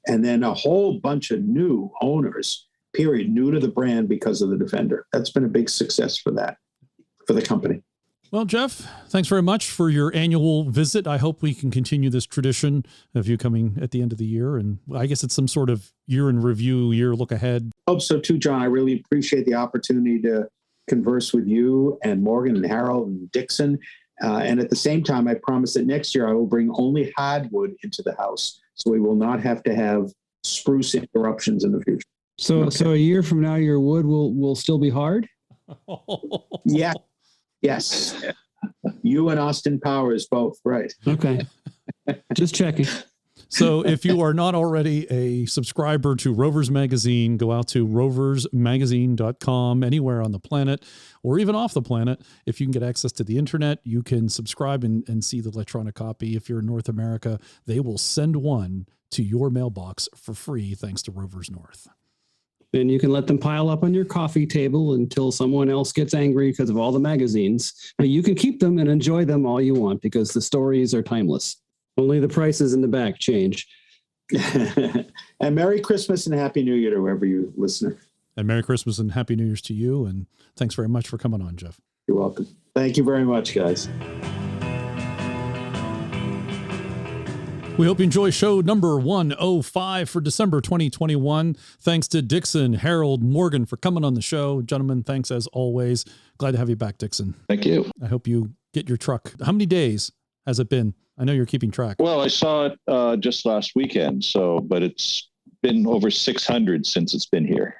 And then a whole bunch of new owners, new to the brand because of the Defender. That's been a big success for the company. Well, Jeff, thanks very much for your annual visit. I hope we can continue this tradition of you coming at the end of the year. And I guess it's some sort of year in review, year look ahead. I hope so too, John. I really appreciate the opportunity to converse with you and Morgan and Harold and Dixon. And at the same time, I promise that next year I will bring only hardwood into the house. so we will not have to have spruce interruptions in the future. So a year from now, your wood will still be hard? Yeah. Yes. You and Austin Powers both, right? Okay. Just checking. So if you are not already a subscriber to Rovers Magazine, go out to roversmagazine.com anywhere on the planet or even off the planet. If you can get access to the internet, you can subscribe and see the electronic copy. If you're in North America, they will send one to your mailbox for free, thanks to Rovers North. Then you can let them pile up on your coffee table until someone else gets angry because of all the magazines. But you can keep them and enjoy them all you want because the stories are timeless. Only the prices in the back change. And Merry Christmas and Happy New Year to whoever you listener. And Merry Christmas and Happy New Year's to you. And thanks very much for coming on, Jeff. You're welcome. Thank you very much, guys. We hope you enjoy show number 105 for December 2021. Thanks to Dixon, Harold, Morgan for coming on the show. Gentlemen, thanks as always. Glad to have you back, Dixon. Thank you. I hope you get your truck. How many days has it been? I know you're keeping track. Well, I saw it just last weekend, but it's been over 600 since it's been here.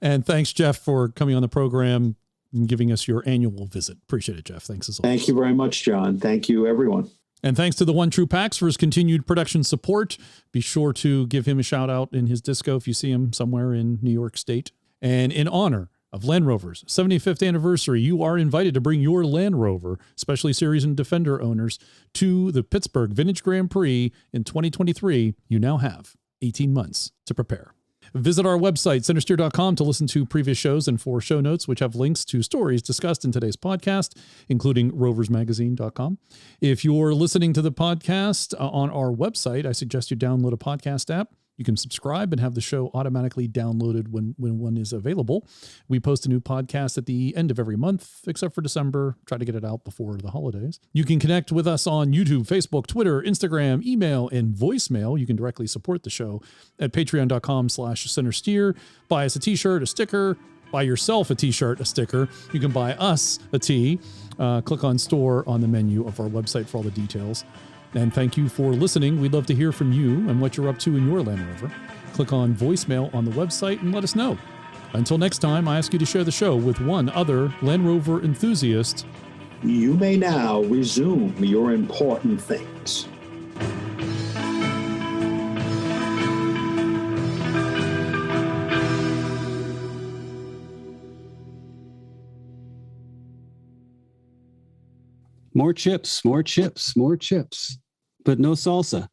And thanks, Jeff, for coming on the program and giving us your annual visit. Appreciate it, Jeff. Thanks as always. Thank you very much, John. Thank you, everyone. And thanks to the One True Packs for his continued production support. Be sure to give him a shout out in his disco if you see him somewhere in New York State. And in honor of Land Rover's 75th anniversary, you are invited to bring your Land Rover, especially Series and Defender owners, to the Pittsburgh Vintage Grand Prix in 2023. You now have 18 months to prepare. Visit our website, Centresteer.com, to listen to previous shows and for show notes, which have links to stories discussed in today's podcast, including roversmagazine.com. If you're listening to the podcast on our website, I suggest you download a podcast app. You can subscribe and have the show automatically downloaded when one is available. We post a new podcast at the end of every month, except for December. Try to get it out before the holidays. You can connect with us on YouTube, Facebook, Twitter, Instagram, email, and voicemail. You can directly support the show at patreon.com/Centresteer. Buy us a t-shirt, a sticker. Buy yourself a t-shirt, a sticker. You can buy us a tee. Click on store on the menu of our website for all the details. And thank you for listening. We'd love to hear from you and what you're up to in your Land Rover. Click on voicemail on the website and let us know. Until next time, I ask you to share the show with one other Land Rover enthusiast. You may now resume your important things. More chips, more chips, more chips, but no salsa.